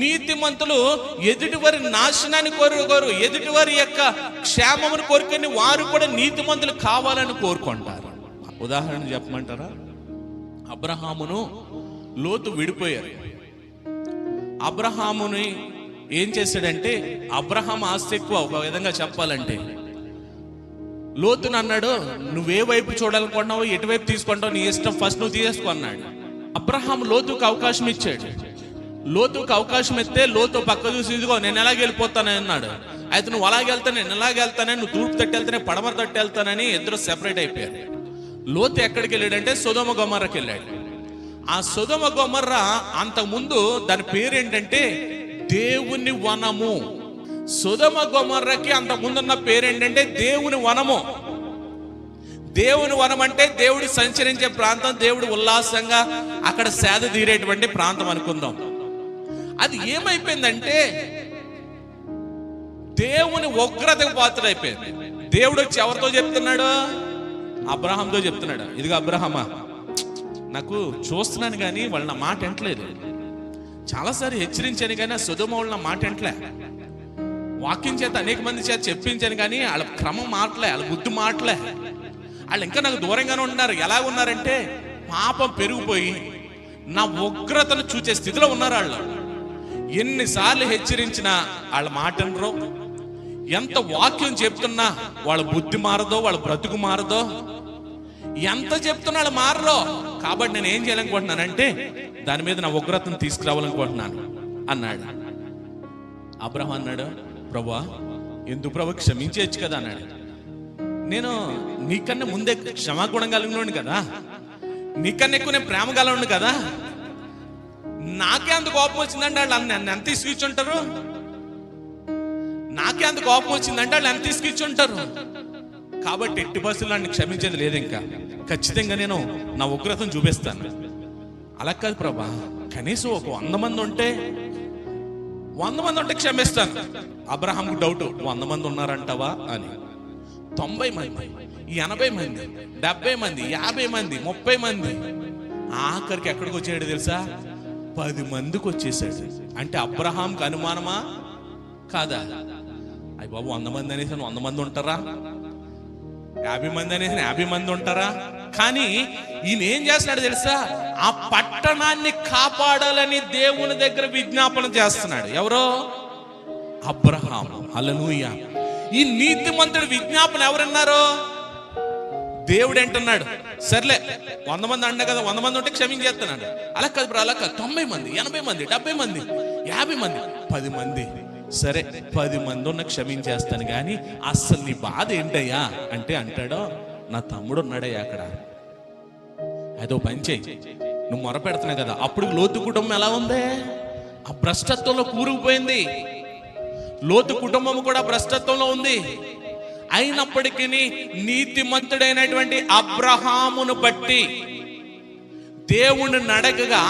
S1: నీతిమంతులు ఎదుటివారి నాశనాన్ని కోరుకోరు, ఎదుటివారి యొక్క క్షేమమును కోరుకొని వారు కూడా నీతిమంతులు కావాలని కోరుకుంటారు. ఉదాహరణ చెప్పమంటారా? అబ్రహామును లోతు విడిపోయారు. అబ్రహాముని ఏం చేశాడంటే, అబ్రహాం ఆస్తి ఎక్కువ ఒక విధంగా చెప్పాలంటే. లోతుని అన్నాడు, నువ్వే వైపు చూడాలనుకుంటున్నావు, ఎటువైపు తీసుకుంటావు నీ ఇష్టం, ఫస్ట్ నువ్వు తీసేసుకో అన్నాడు. అబ్రహాం లోతుకు అవకాశం ఇచ్చాడు. లోతుకు అవకాశం ఇస్తే లోతు పక్క చూసి, ఇదిగో నేను ఎలాగ వెళ్ళిపోతానని అన్నాడు. అయితే నువ్వు అలాగే వెళ్తాను, నేను ఎలాగ వెళ్తానని, నువ్వు తూర్పు తట్టి వెళ్తానే పడమర తట్టి వెళ్తానని ఇద్దరు సెపరేట్ అయిపోయారు. లోతు ఎక్కడికి వెళ్ళాడంటే సొదొమ గొమొర్రాకి వెళ్ళాడు. ఆ సొదొమ గొమొర్రా అంతకుముందు దాని పేరేంటంటే దేవుని వనము. సొదొమ గొమొర్రాకి అంతకుముందున్న పేరేంటంటే దేవుని వనము. దేవుని వనం అంటే దేవుడు సంచరించే ప్రాంతం, దేవుడు ఉల్లాసంగా అక్కడ సేద తీరేటువంటి ప్రాంతం అనుకుందాం. అది ఏమైపోయిందంటే దేవుని ఉగ్రతకు పాత్రైపోయింది. దేవుడు వచ్చి ఎవరితో చెప్తున్నాడు? అబ్రహాంతో చెప్తున్నాడు, ఇదిగో అబ్రహామా, నాకు చూస్తున్నాను కానీ వాళ్ళు నా మాట వింటలేదు. చాలాసార్లు హెచ్చరించాను కానీ ఆ సొదొమ వాళ్ళు నా మాట వింటలే. వాక్యం చేత అనేక మంది చేత చెప్పించాను కానీ వాళ్ళ క్రమం మాటలే, వాళ్ళ బుద్ధి మాటలే. వాళ్ళు ఇంకా నాకు దూరంగానే ఉన్నారు. ఎలా ఉన్నారంటే పాపం పెరిగిపోయి నా ఉగ్రతను చూచే స్థితిలో ఉన్నారు. వాళ్ళు ఎన్నిసార్లు హెచ్చరించినా వాళ్ళ మాట వినరు. ఎంత వాక్యం చెప్తున్నా వాళ్ళ బుద్ధి మారదో, వాళ్ళ బ్రతుకు మారదో. ఎంత చెప్తున్నా వాళ్ళు మారలో. కాబట్టి నేను ఏం చేయాలనుకుంటున్నానంటే దాని మీద నా ఉగ్రతను తీసుకురావాలనుకుంటున్నాను అన్నాడు. అబ్రహాం అన్నాడు, ప్రభువా ఎందుకు ప్రభు, క్షమించవచ్చు కదా అన్నాడు. నేను నీకన్నా ముందే క్షమాగుణం కలిగినోడు కదా, నీకన్నా ఎక్కువ నేను ప్రేమ గలవాడిని కదా. నాకే అంత కోపం వచ్చిందంటే వాళ్ళు నన్ను ఎంత తీసుకొచ్చుంటారు, నాకే అంత కోపం వచ్చిందంటే వాళ్ళు ఎంత తీసుకొచ్చుంటారు. కాబట్టి ఎట్టి బస్సులు నన్ను క్షమించేది లేదు. ఇంకా ఖచ్చితంగా నేను నా ఉగ్రతను చూపిస్తాను. అలా కాదు ప్రభా, కనీసం ఒక 100 మంది ఉంటే 100 మంది ఉంటే క్షమిస్తాను. అబ్రహాంకు డౌట్, 100 మంది ఉన్నారంటావా అని. 90 మంది, 80 మంది, 70 మంది, 50 మంది, 30 మంది, ఆఖరికి ఎక్కడికి వచ్చాడు తెలుసా? 10 మందికి వచ్చేసాడు. అంటే అబ్రహాంకి అనుమానమా కాదా? అయ్య బాబు, 100 మంది అనేసి 100 మంది ఉంటారా, 50 మంది అనేసి 50 మంది ఉంటారా? కానీ ఈయన ఏం చేస్తున్నాడు తెలుసా? ఆ పట్టణాన్ని కాపాడాలని దేవుని దగ్గర విజ్ఞాపన చేస్తున్నాడు. ఎవరో? అబ్రహాం. హల్లెలూయా. ఈ నీతిమంతుడి విజ్ఞాపన ఎవరన్నారు? దేవుడు అంటున్నాడు, సర్లే 100 మంది అన్నా కదా, 100 మంది ఉంటే క్షమించేస్తున్నాడు. అలా కాదు బ్రో, అలా కాదు, 90 మంది, 80 మంది, 70 మంది, 50 మంది, 10 మంది. సరే 10 మంది ఉన్న క్షమించేస్తాను కానీ అస్సలు నీ బాధ ఏంటయ్యా అంటే అంటాడో, నా తమ్ముడు ఉన్నాడయ్యా అక్కడ, అదో పని చేయి, నువ్వు మొర పెడుతున్నావు కదా. అప్పుడు లోతు కుటుంబం ఎలా ఉంది? ఆ భ్రష్టత్వంలో కూరుకుపోయింది. లోతు కుటుంబం కూడా భ్రష్టత్వంలో ఉంది. అయినప్పటికీ నీతిమంతుడైనటువంటి అబ్రహామును బట్టి దేవుని నడకగా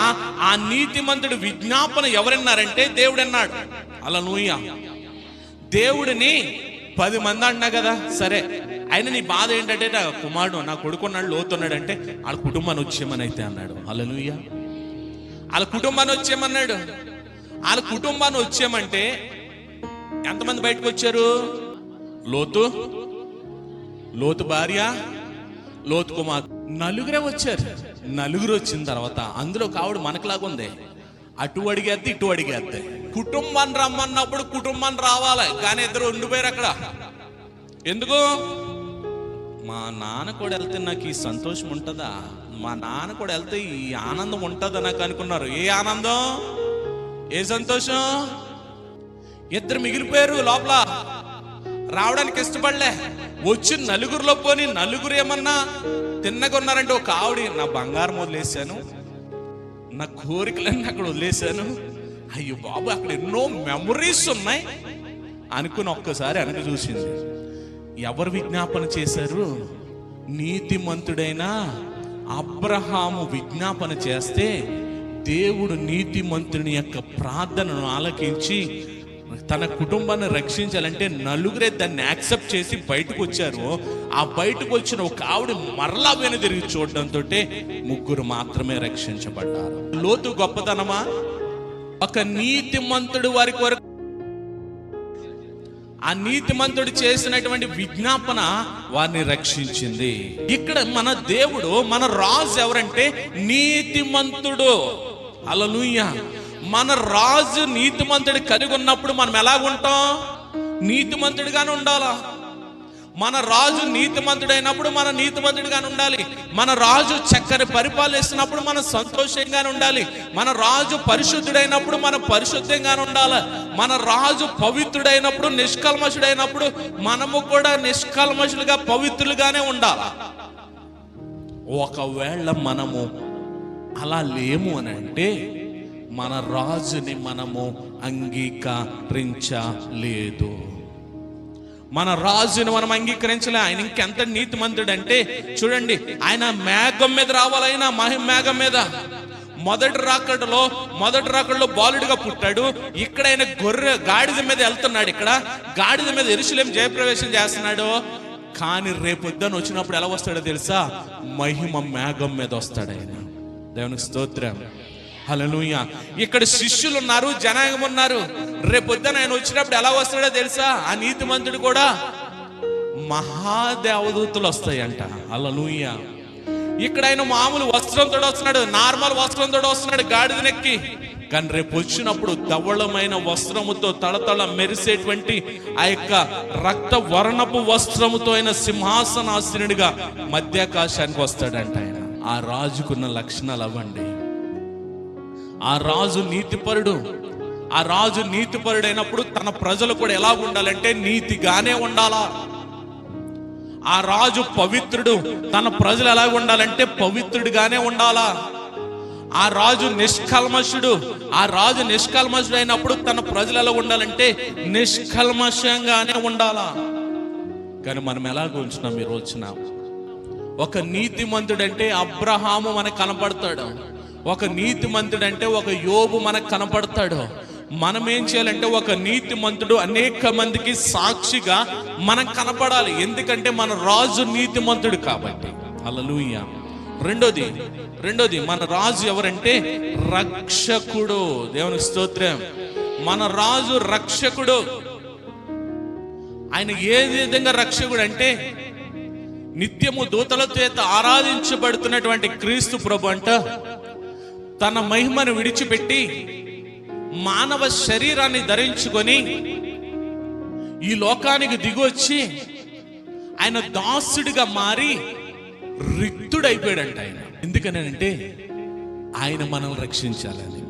S1: ఆ నీతిమంతుడు విజ్ఞాపన ఎవరన్నారంటే దేవుడు అన్నాడు. హల్లెలూయా. దేవుడిని 10 మంది అన్నా కదా, సరే ఆయన నీ బాధ ఏంటంటే నా కుమారుడు, నా కొడుకున్నాడు, లోతున్నాడు అంటే వాళ్ళ కుటుంబాన్ని వచ్చేయమని అయితే అన్నాడు. హల్లెలూయా. వాళ్ళ కుటుంబాన్ని వచ్చేయమన్నాడు. వాళ్ళ కుటుంబాన్ని వచ్చేయమంటే ఎంతమంది బయటకు వచ్చారు? లోతు భార్య, లోతు కుమార్, 4 వచ్చారు. 4 వచ్చిన తర్వాత అందులో ఒక ఆవిడ మనకులాగా ఉంది, అటు అడిగేద్ది ఇటు అడిగేద్ది. కుటుంబాన్ని రమ్మన్నప్పుడు కుటుంబాన్ని రావాలి, కానీ ఇద్దరు ఉండిపోయారు అక్కడ. ఎందుకు? మా నాన్న కూడా వెళ్తే నాకు ఈ సంతోషం ఉంటుందా, మా నాన్న కూడా వెళ్తే ఈ ఆనందం ఉంటుందా నాకు అనుకున్నారు. ఏ ఆనందం, ఏ సంతోషం? ఇద్దరు మిగిలిపోయారు లోపల, రావడానికి ఇష్టపడలే. వచ్చి 4లో పోని 4 ఏమన్నా తిన్నగా ఉన్నారంటే, ఒక ఆవిడ నా బంగారం వదిలేశాను, నా కోరికలన్నీ అక్కడ వదిలేశాను, అయ్యో బాబు అక్కడ ఎన్నో మెమరీస్ ఉన్నాయి అనుకుని ఒక్కసారి వెనక చూసింది. ఎవరు విజ్ఞాపన చేశారు? నీతిమంతుడైన అబ్రహాము విజ్ఞాపన చేస్తే దేవుడు నీతిమంతుని యొక్క ప్రార్థనను ఆలకించి తన కుటుంబాన్ని రక్షించాలంటే 4 దాన్ని యాక్సెప్ట్ చేసి బయటకు వచ్చారు. ఆ బయటకు వచ్చిన ఒక ఆవిడ మరలా వెనుదిరిగి చూడడంతో 3 మాత్రమే రక్షించబడ్డారు. లోతు గొప్పతనమా? ఒక నీతిమంతుడు వారి కొరకు ఆ నీతిమంతుడు చేసినటువంటి విజ్ఞాపన వారిని రక్షించింది. ఇక్కడ మన దేవుడు, మన రాజు ఎవరంటే నీతిమంతుడు. హల్లెలూయా. మన రాజు నీతిమంతుడు కలిగి ఉన్నప్పుడు మనం ఎలాగుంటాం? నీతిమంతుడిగానే ఉండాలా. మన రాజు నీతిమంతుడైనప్పుడు మన నీతిమంతుడిగానే ఉండాలి. మన రాజు చక్కని పరిపాలిస్తున్నప్పుడు మనం సంతోషంగానే ఉండాలి. మన రాజు పరిశుద్ధుడైనప్పుడు మనం పరిశుద్ధంగానే ఉండాలి. మన రాజు పవిత్రుడైనప్పుడు, నిష్కల్మషుడైనప్పుడు మనము కూడా నిష్కల్మషులుగా పవిత్రులుగానే ఉండాలి. ఒకవేళ మనము అలా లేము అని అంటే మన రాజుని మనము అంగీకరించలేదు. మన రాజుని మనం అంగీకరించలే. ఆయన ఇంకెంత నీతిమంతుడు అంటే చూడండి, ఆయన మేఘం మీద రావాలి. ఆయన మహిమ మేఘం మీద మొదటి రాకడలో బాలుడిగా పుట్టాడు. ఇక్కడ ఆయన గాడిద మీద వెళ్తున్నాడు. ఇక్కడ గాడిద మీద యెరూషలేము జయప్రవేశం చేస్తున్నాడు. కానీ రేపొద్దున వచ్చినప్పుడు ఎలా వస్తాడో తెలుసా? మహిమ మేఘం మీద వస్తాడు ఆయన. దేవునికి స్తోత్రం. హల్లెలూయా. ఇక్కడ శిష్యులు ఉన్నారు, జనాంగం ఉన్నారు. రేపొద్దున ఆయన వచ్చినప్పుడు ఎలా వస్తాడో తెలుసా? ఆ నీతిమంతుడు కూడా మహాదేవదూతలు వస్తాయంట. హల్లెలూయా. ఇక్కడ ఆయన మామూలు వస్త్రంతో వస్తున్నాడు, నార్మల్ వస్త్రంతో వస్తున్నాడు గాడిదనెక్కి. కానీ రేపు వచ్చినప్పుడు ధవళమైన వస్త్రముతో తళతళ మెరిసేటువంటి ఆ యొక్క రక్త వర్ణపు వస్త్రముతో ఆయన సింహాసనాసనుడిగా మధ్యాకాశానికి వస్తాడంట ఆయన. ఆ రాజుకున్న లక్షణాలు అవ్వండి. ఆ రాజు నీతిపరుడు. ఆ రాజు నీతిపరుడైనప్పుడు తన ప్రజలు కూడా ఎలా ఉండాలంటే నీతిగానే ఉండాలా. ఆ రాజు పవిత్రుడు. తన ప్రజలు ఎలా ఉండాలంటే పవిత్రుడిగానే ఉండాలా. ఆ రాజు నిష్కల్మషుడు. ఆ రాజు నిష్కల్మషుడు అయినప్పుడు తన ప్రజలు ఎలా ఉండాలంటే నిష్కల్మషంగానే ఉండాలా. కానీ మనం ఎలాగ ఉంచున్నాం ఈ రోజున? ఒక నీతిమంతుడంటే అబ్రహాము మనకు కనపడతాడు. ఒక నీతిమంతుడంటే ఒక యోబు మనకు కనపడతాడు. మనం ఏం చేయాలంటే ఒక నీతిమంతుడు అనేక మందికి సాక్షిగా మనం కనపడాలి. ఎందుకంటే మన రాజు నీతిమంతుడు కాబట్టి. హల్లెలూయా. రెండోది మన రాజు ఎవరంటే రక్షకుడు. దేవునికి స్తోత్రం. మన రాజు రక్షకుడు. ఆయన ఏ విధంగా రక్షకుడు అంటే నిత్యము దూతల చేత ఆరాధించబడుతున్నటువంటి క్రీస్తు ప్రభు అంట తన మహిమను విడిచిపెట్టి మానవ శరీరాన్ని ధరించుకొని ఈ లోకానికి దిగొచ్చి ఆయన దాసుడిగా మారి రిక్తుడైపోయాడంట ఆయన. ఎందుకనంటే ఆయన మనల్ని రక్షించాలని.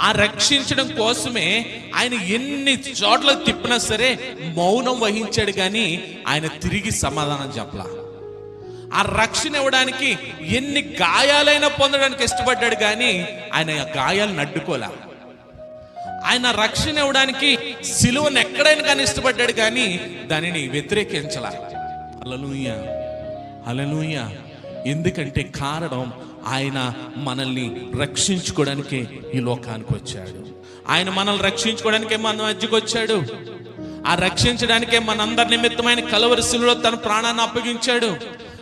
S1: ఆ రక్షించడం కోసమే ఆయన ఎన్ని చోట్ల తిప్పినా సరే మౌనం వహించాడు. కానీ ఆయన తిరిగి సమాధానం చెప్పలా. ఆ రక్షణ ఇవ్వడానికి ఎన్ని గాయాలైనా పొందడానికి ఇష్టపడ్డాడు. కానీ ఆయన గాయాలను అడ్డుకోలే. ఆయన రక్షణ ఇవ్వడానికి సిలువను ఎక్కడైనా కానీ ఇష్టపడ్డాడు. కానీ దానిని వ్యతిరేకించలా. హల్లెలూయా. హల్లెలూయా. ఎందుకంటే కారణం ఆయన మనల్ని రక్షించుకోవడానికి ఈ లోకానికి వచ్చాడు. ఆయన మనల్ని రక్షించుకోవడానికే మన మధ్యకు వచ్చాడు. ఆ రక్షించడానికే మనందరి నిమిత్తమైన కలువరి శిలువలో తన ప్రాణాన్ని అప్పగించాడు.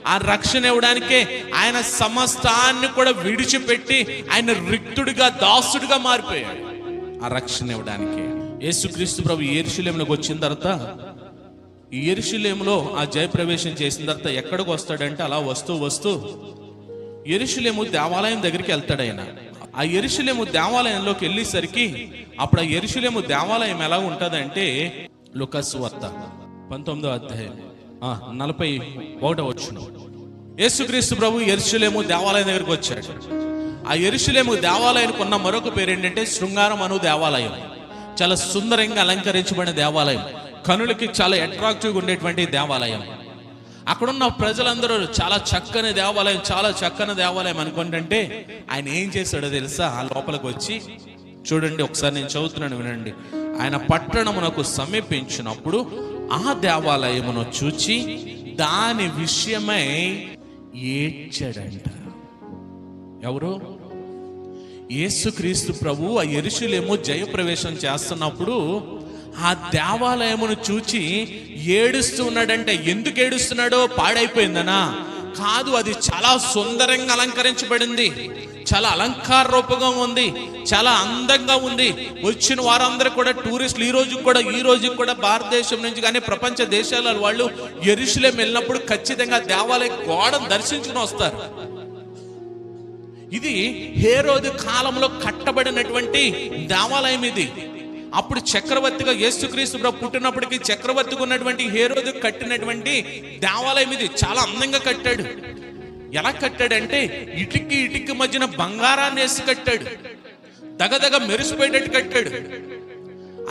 S1: ఆ రక్షణ ఇవ్వడానికే ఆయన సమస్తాన్ని కూడా విడిచిపెట్టి ఆయన రిక్తుడిగా దాసుడిగా మారిపోయాడు. ఆ రక్షణ ఇవ్వడానికి యేసుక్రీస్తు ప్రభు యెరూషలేములోకి వచ్చిన తర్వాత, ఈ యెరూషలేములో ఆ జయప్రవేశం చేసిన తర్వాత ఎక్కడికి వస్తాడంటే అలా వస్తూ యెరూషలేము దేవాలయం దగ్గరికి వెళ్తాడు ఆయన. ఆ యెరూషలేము దేవాలయంలోకి వెళ్ళేసరికి అప్పుడు ఆ యెరూషలేము దేవాలయం ఎలా ఉంటుందంటే లూకా సువార్త 19వ అధ్యాయం 41వ వచనం. యేసుక్రీస్తు ప్రభు యెరూషలేము దేవాలయం దగ్గరికి వచ్చాడు. ఆ యెరూషలేము దేవాలయానికి ఉన్న మరొక పేరు ఏంటంటే శృంగారం అను దేవాలయం. చాలా సుందరంగా అలంకరించబడిన దేవాలయం, కనులకి చాలా అట్రాక్టివ్గా ఉండేటువంటి దేవాలయం. అక్కడున్న ప్రజలందరూ చాలా చక్కని దేవాలయం అనుకుంటుంటే ఆయన ఏం చేశాడో తెలుసా? ఆ లోపలికి వచ్చి చూడండి, ఒకసారి నేను చదువుతున్నాను వినండి. ఆయన పట్టణమునకు సమీపించినప్పుడు ఆ దేవాలయమును చూచి దాని విషయమై ఏడ్చాడంట. ఎవరు? యేసుక్రీస్తు ప్రభు ఆ యెరూషలేము జయప్రవేశం చేస్తున్నప్పుడు ఆ దేవాలయమును చూచి ఏడుస్తూ ఉన్నాడంటే. ఎందుకు ఏడుస్తున్నాడో? పాడైపోయిందనా? కాదు, అది చాలా సుందరంగా అలంకరించబడింది, చాలా అలంకార రూపంగా ఉంది, చాలా అందంగా ఉంది. వచ్చిన వారందరూ కూడా టూరిస్టులు ఈ రోజు కూడా భారతదేశం నుంచి కానీ ప్రపంచ దేశాల వాళ్ళు యెరూషలేము వెళ్ళినప్పుడు ఖచ్చితంగా దేవాలయ గోడను దర్శించుకుని వస్తారు. ఇది హేరోదు కాలంలో కట్టబడినటువంటి దేవాలయం ఇది. అప్పుడు చక్రవర్తిగా యేసుక్రీస్తు ప్రభు పుట్టినప్పటికీ చక్రవర్తిగా ఉన్నటువంటి హేరోదు కట్టినటువంటి దేవాలయం ఇది. చాలా అందంగా కట్టాడు. ఎలా కట్టాడంటే ఇటికి మధ్యన బంగారాన్ని వేసి కట్టాడు, దగదగ మెరిసిపోయేటట్టు కట్టాడు.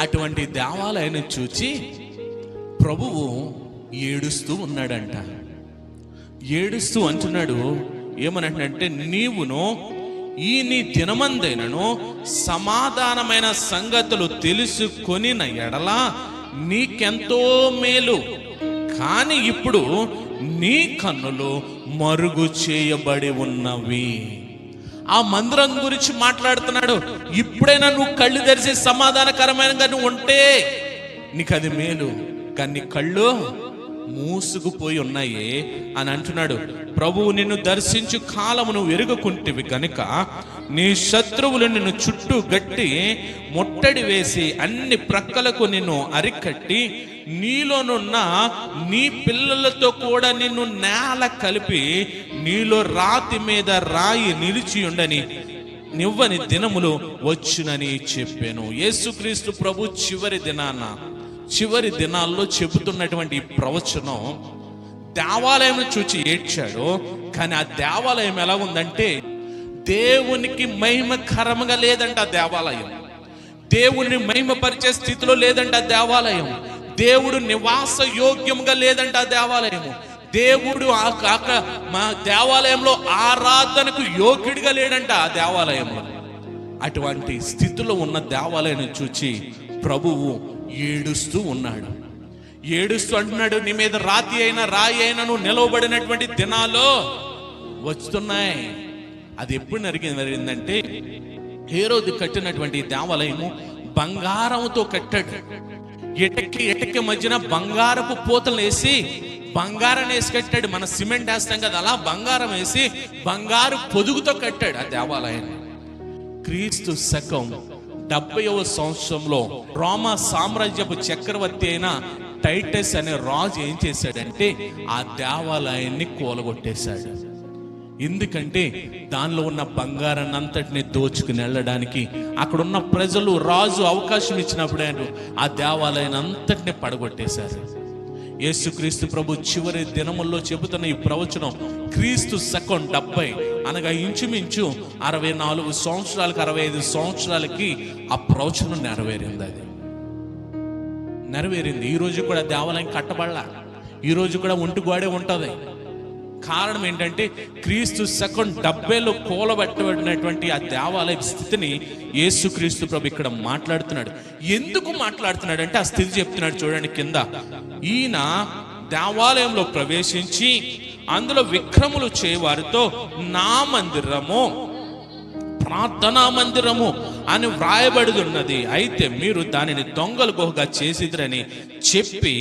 S1: అటువంటి దేవాలయాన్ని చూచి ప్రభువు ఏడుస్తూ ఉన్నాడంట. ఏడుస్తూ అంటున్నాడు, ఏమనంటే నీవును ఈ నీ దినమందైనను సమాధానమైన సంగతులు తెలుసుకొనిన ఎడల నీకెంతో మేలు, కానీ ఇప్పుడు నీ కన్నులు మరుగు చేయబడి ఉన్నవి. ఆ మందిరం గురించి మాట్లాడుతున్నాడు. ఇప్పుడైనా నువ్వు కళ్ళు తెరిచి సమాధానకరమైన నువ్వు ఉంటే నీకు అది మేలు, కానీ నీ కళ్ళు మూసుకుపోయి ఉన్నాయి అని అంటున్నాడు. ప్రభువు నిన్ను దర్శించు కాలము నువ్వు ఎరుగకుంటివి కనుక నీ శత్రువులు నిన్ను చుట్టూ గట్టి ముట్టడి వేసి అన్ని ప్రక్కలకు నిన్ను అరికట్టి నీలోనున్న నీ పిల్లలతో కూడా నిన్ను నేల కలిపి నీలో రాతి మీద రాయి నిలిచి ఉండని నివ్వని దినములు వచ్చునని చెప్పాను. యేసుక్రీస్తు ప్రభు చివరి దినాల్లో చెబుతున్నటువంటి ఈ ప్రవచనం దేవాలయం చూచి ఏడ్చాడు. కానీ ఆ దేవాలయం ఎలా ఉందంటే దేవునికి మహిమకరంగా లేదంట. ఆ దేవాలయం దేవుని మహిమపరిచే స్థితిలో లేదంట. ఆ దేవాలయం దేవుడు నివాస యోగ్యంగా లేదంట. ఆ దేవాలయము దేవుడు మా దేవాలయంలో ఆరాధనకు యోగ్యుడిగా లేడంట. ఆ దేవాలయంలో అటువంటి స్థితిలో ఉన్న దేవాలయాన్ని చూచి ప్రభువు ఏడుస్తూ ఉన్నాడు. ఏడుస్తూ అంటున్నాడు, నీ మీద రాతి అయినా రాయి అయినా నువ్వు నిలవబడినటువంటి దినాలు వస్తున్నాయి. అది ఎప్పుడు జరిగిందంటే హేరోదు కట్టినటువంటి దేవాలయము బంగారంతో కట్టాడు. ఎటకి మధ్యన బంగారపు పూతలు వేసి బంగారం వేసి కట్టాడు. మన సిమెంట్ వేస్తాం కదా, అలా బంగారం వేసి బంగారు పొదుగుతో కట్టాడు ఆ దేవాలయాన్ని. క్రీస్తు శకం 70వ సంవత్సరంలో రోమా సామ్రాజ్యపు చక్రవర్తి అయిన టైటస్ అనే రాజు ఏం చేశాడంటే ఆ దేవాలయాన్ని కూలగొట్టేశాడు. ఎందుకంటే దానిలో ఉన్న బంగారాన్ని అంతటిని దోచుకుని వెళ్ళడానికి అక్కడున్న ప్రజలు రాజు అవకాశం ఇచ్చినప్పుడే ఆ దేవాలయాన్ని అంతటిని పడగొట్టేశారు. యేసుక్రీస్తు ప్రభు చివరి దినముల్లో చెబుతున్న ఈ ప్రవచనం క్రీస్తు శకం 70 అనగా ఇంచుమించు 64 సంవత్సరాలకి 65 సంవత్సరాలకి ఆ ప్రవచనం నెరవేరింది. ఈ రోజు కూడా దేవాలయం కట్టబడలా, ఈ రోజు కూడా ఒంటిగోడే ఉంటది. కారణం ఏంటంటే క్రీస్తు శకం 70లో కూలబెట్టబడినటువంటి ఆ దేవాలయ స్థితిని యేసుక్రీస్తు ప్రభు ఇక్కడ మాట్లాడుతున్నాడు. ఎందుకు మాట్లాడుతున్నాడు అంటే ఆ స్థితి చెప్తున్నాడు. చూడండి కింద, ఈయన దేవాలయంలో ప్రవేశించి అందులో విక్రములు చేయవారితో నా మందిరము ప్రార్థనా మందిరము అని వ్రాయబడి ఉన్నది, అయితే మీరు దానిని దొంగల గుహగా చేసిద్రని చెప్పి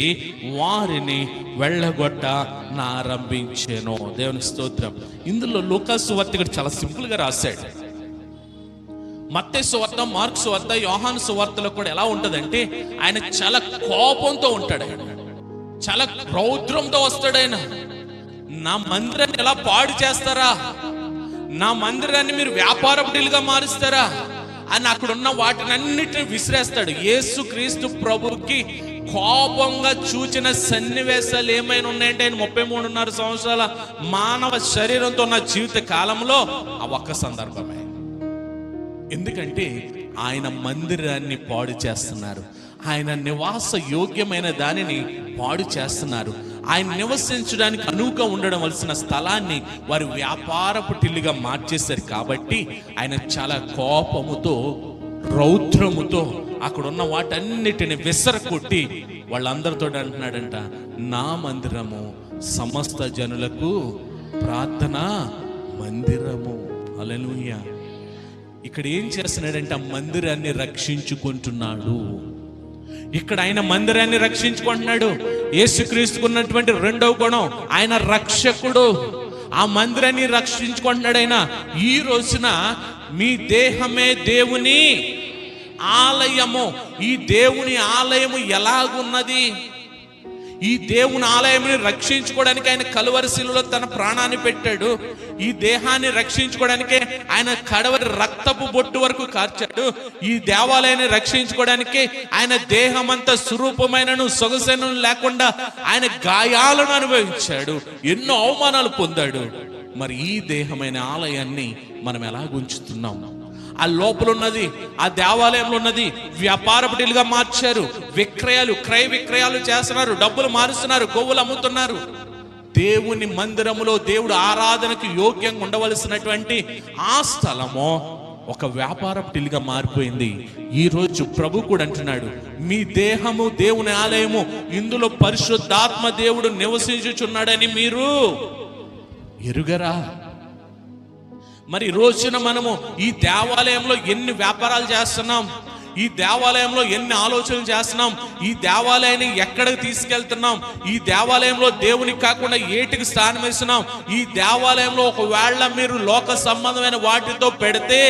S1: వారిని వెళ్ళగొట్ట ఆరంభించాను. దేవుని స్తోత్రం. ఇందులో లూకా సువార్తికుడు చాలా సింపుల్ గా రాశాడు. మత్తయి సువార్త, మార్కు సువార్త, యోహాను సువార్తలో కూడా ఎలా ఉంటదంటే ఆయన చాలా కోపంతో ఉంటాడు. ఆయన చాలా రౌద్రంతో వస్తాడు. ఆయన నా మందిరాన్ని ఎలా పాడు చేస్తారా, నా మందిరాన్ని మీరు వ్యాపారపుటిలుగా మారుస్తారా అని అక్కడున్న వాటిని అన్నిటిని విసిరేస్తాడు. యేసుక్రీస్తు ప్రభుకి కోపంగా చూచిన సన్నివేశాలు ఏమైనా ఉన్నాయంటే ఆయన 33.5 సంవత్సరాల మానవ శరీరంతో ఉన్న జీవిత కాలంలో ఆ ఒక్క సందర్భమే. ఎందుకంటే ఆయన మందిరాన్ని పాడు చేస్తున్నారు, ఆయన నివాస యోగ్యమైన దానిని పాడు చేస్తున్నారు. ఆయన నివసించడానికి అనువుగా ఉండడం వలసిన స్థలాన్ని వారు వ్యాపారపు టిల్లుగా మార్చేశారు. కాబట్టి ఆయన చాలా కోపముతో రౌద్రముతో అక్కడున్న వాటన్నిటిని విసరకొట్టి వాళ్ళందరితో అంటున్నాడంట, నా మందిరము సమస్త జనులకు ప్రార్థనా మందిరము. హల్లెలూయా. ఇక్కడ ఏం చేస్తున్నాడంటే ఆ మందిరాన్ని రక్షించుకుంటున్నాడు. ఇక్కడ ఆయన మందిరాన్ని రక్షించుకుంటున్నాడు. యేసుక్రీస్తుకున్నటువంటి రెండవ గుణం ఆయన రక్షకుడు. ఆ మందిరాన్ని రక్షించుకుంటున్నాడు ఆయన. ఈ రోజున మీ దేహమే దేవుని ఆలయము. ఈ దేవుని ఆలయము ఎలాగున్నది? ఈ దేవుని ఆలయాన్ని రక్షించుకోవడానికి ఆయన కలువరి శిలువలో తన ప్రాణాన్ని పెట్టాడు. ఈ దేహాన్ని రక్షించుకోవడానికే ఆయన కడవరి రక్తపు బొట్టు వరకు కార్చాడు. ఈ దేవాలయాన్ని రక్షించుకోవడానికి ఆయన దేహం అంతా స్వరూపమైనను సొగసైనను లేకుండా ఆయన గాయాలను అనుభవించాడు, ఎన్నో అవమానాలు పొందాడు. మరి ఈ దేహమైన ఆలయాన్ని మనం ఎలా ఉంచుతున్నాం? ఆ లోపల ఉన్నది, ఆ దేవాలయంలో ఉన్నది వ్యాపారపటిలుగా మార్చారు. క్రయ విక్రయాలు చేస్తున్నారు, డబ్బులు మారుస్తున్నారు, గొవ్వులు అమ్ముతున్నారు. దేవుని మందిరములో దేవుడు ఆరాధనకు యోగ్యంగా ఉండవలసినటువంటి ఆ స్థలము ఒక వ్యాపారపటిలుగా మారిపోయింది. ఈ రోజు ప్రభు కూడా అంటున్నాడు, మీ దేహము దేవుని ఆలయము, ఇందులో పరిశుద్ధాత్మ దేవుడు నివసించుచున్నాడని మీరు ఎరుగరా? మరి రోజున మనము ఈ దేవాలయంలో ఎన్ని వ్యాపారాలు చేస్తున్నాం, ఈ దేవాలయంలో ఎన్ని ఆలోచనలు చేస్తున్నాం, ఈ దేవాలయాన్ని ఎక్కడికి తీసుకెళ్తున్నాం, ఈ దేవాలయంలో దేవునికి కాకుండా ఏటికి స్థానం ఇస్తున్నాం, ఈ దేవాలయంలో ఒకవేళ మీరు లోక సంబంధమైన వాటితో పెడితే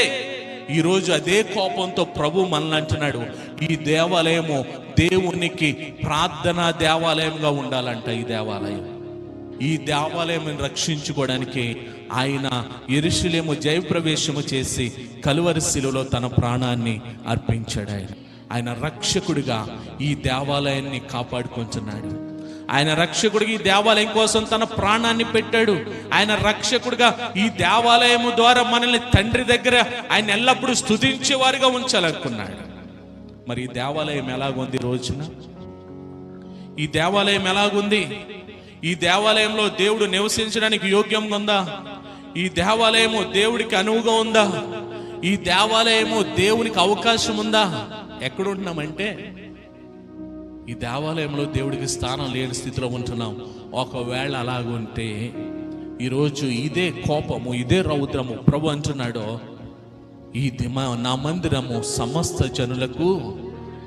S1: ఈరోజు అదే కోపంతో ప్రభు మనల్ని అంటున్నాడు, ఈ దేవాలయము దేవునికి ప్రార్థనా దేవాలయంగా ఉండాలంట. ఈ దేవాలయం రక్షించుకోవడానికి ఆయన యెరూషలేము జయప్రవేశము చేసి కలువరి శిలువలో తన ప్రాణాన్ని అర్పించాడు. ఆయన రక్షకుడిగా ఈ దేవాలయాన్ని కాపాడుకుంటున్నాడు. ఆయన రక్షకుడిగా ఈ దేవాలయం కోసం తన ప్రాణాన్ని పెట్టాడు. ఆయన రక్షకుడిగా ఈ దేవాలయము ద్వారా మనల్ని తండ్రి దగ్గర ఆయన ఎల్లప్పుడూ స్తుతించేవారుగా ఉంచాలనుకున్నాడు. మరి ఈ దేవాలయం ఎలాగుంది? రోజున ఈ దేవాలయం ఎలాగుంది? ఈ దేవాలయంలో దేవుడు నివసించడానికి యోగ్యంగా ఉందా? ఈ దేవాలయము దేవుడికి అనువుగా ఉందా? ఈ దేవాలయము దేవునికి అవకాశం ఉందా? ఎక్కడుంటున్నామంటే ఈ దేవాలయంలో దేవుడికి స్థానం లేని స్థితిలో ఉంటున్నాం. ఒకవేళ అలాగుంటే ఈరోజు ఇదే కోపము, ఇదే రౌద్రము ప్రభు అంటున్నాడు, ఈ నా మందిరము సమస్త జనులకు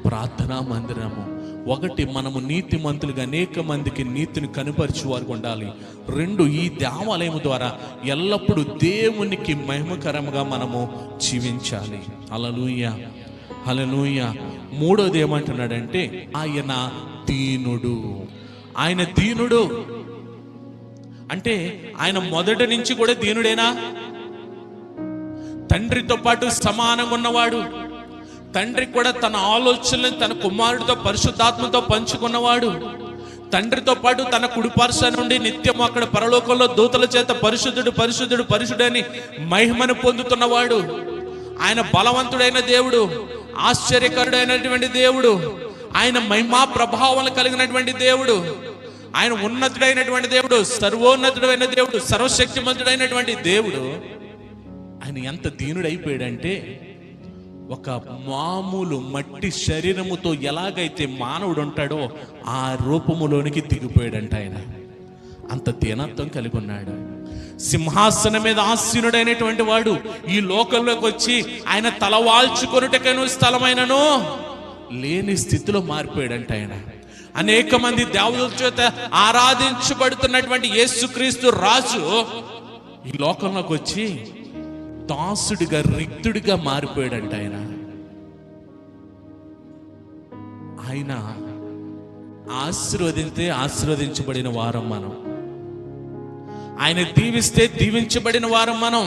S1: ప్రార్థనా మందిరము. ఒకటి, మనము నీతిమంతులుగా అనేక మందికి నీతిని కనుపరిచేవారు ఉండాలి. రెండు, ఈ దేవాలయం ద్వారా ఎల్లప్పుడూ దేవునికి మహిమకరంగా మనము జీవించాలి. హల్లెలూయా, హల్లెలూయా. మూడోది ఏమంటున్నాడంటే ఆయన దీనుడు. ఆయన దీనుడు అంటే ఆయన మొదటి నుంచి కూడా దీనుడేనా? తండ్రితో పాటు సమానంగా ఉన్నవాడు. తండ్రి కూడా తన ఆలోచనలను తన కుమారుడితో పరిశుద్ధాత్మతో పంచుకున్నవాడు. తండ్రితో పాటు తన కుడిపార్శ్వ నుండి నిత్యం అక్కడ పరలోకంలో దూతల చేత పరిశుద్ధుడు పరిశుద్ధుడు పరిశుడని మహిమను పొందుతున్నవాడు. ఆయన బలవంతుడైన దేవుడు, ఆశ్చర్యకరుడైనటువంటి దేవుడు, ఆయన మహిమా ప్రభావం కలిగినటువంటి దేవుడు, ఆయన ఉన్నతుడైనటువంటి దేవుడు, సర్వోన్నతుడైన దేవుడు, సర్వశక్తిమంతుడైనటువంటి దేవుడు. ఆయన ఎంత దీనుడైపోయాడంటే ఒక మామూలు మట్టి శరీరముతో ఎలాగైతే మానవుడు ఉంటాడో ఆ రూపములోనికి దిగిపోయాడంట. ఆయన అంత దీనత్వం కలిగి ఉన్నాడు. సింహాసనం మీద ఆసీనుడైనటువంటి వాడు ఈ లోకంలోకి వచ్చి ఆయన తలవాల్చుకొనుటకైన స్థలమైనను లేని స్థితిలో మారిపోయాడంట. ఆయన అనేక మంది దేవుల చేత ఆరాధించబడుతున్నటువంటి యేసుక్రీస్తు రాజు ఈ లోకంలోకి వచ్చి దాసుడిగా రిక్తుడిగా మారిపోయాడంట. ఆయన ఆశీర్వదిస్తే ఆశీర్వదించబడిన వారం మనం, ఆయన దీవిస్తే దీవించబడిన వారం మనం,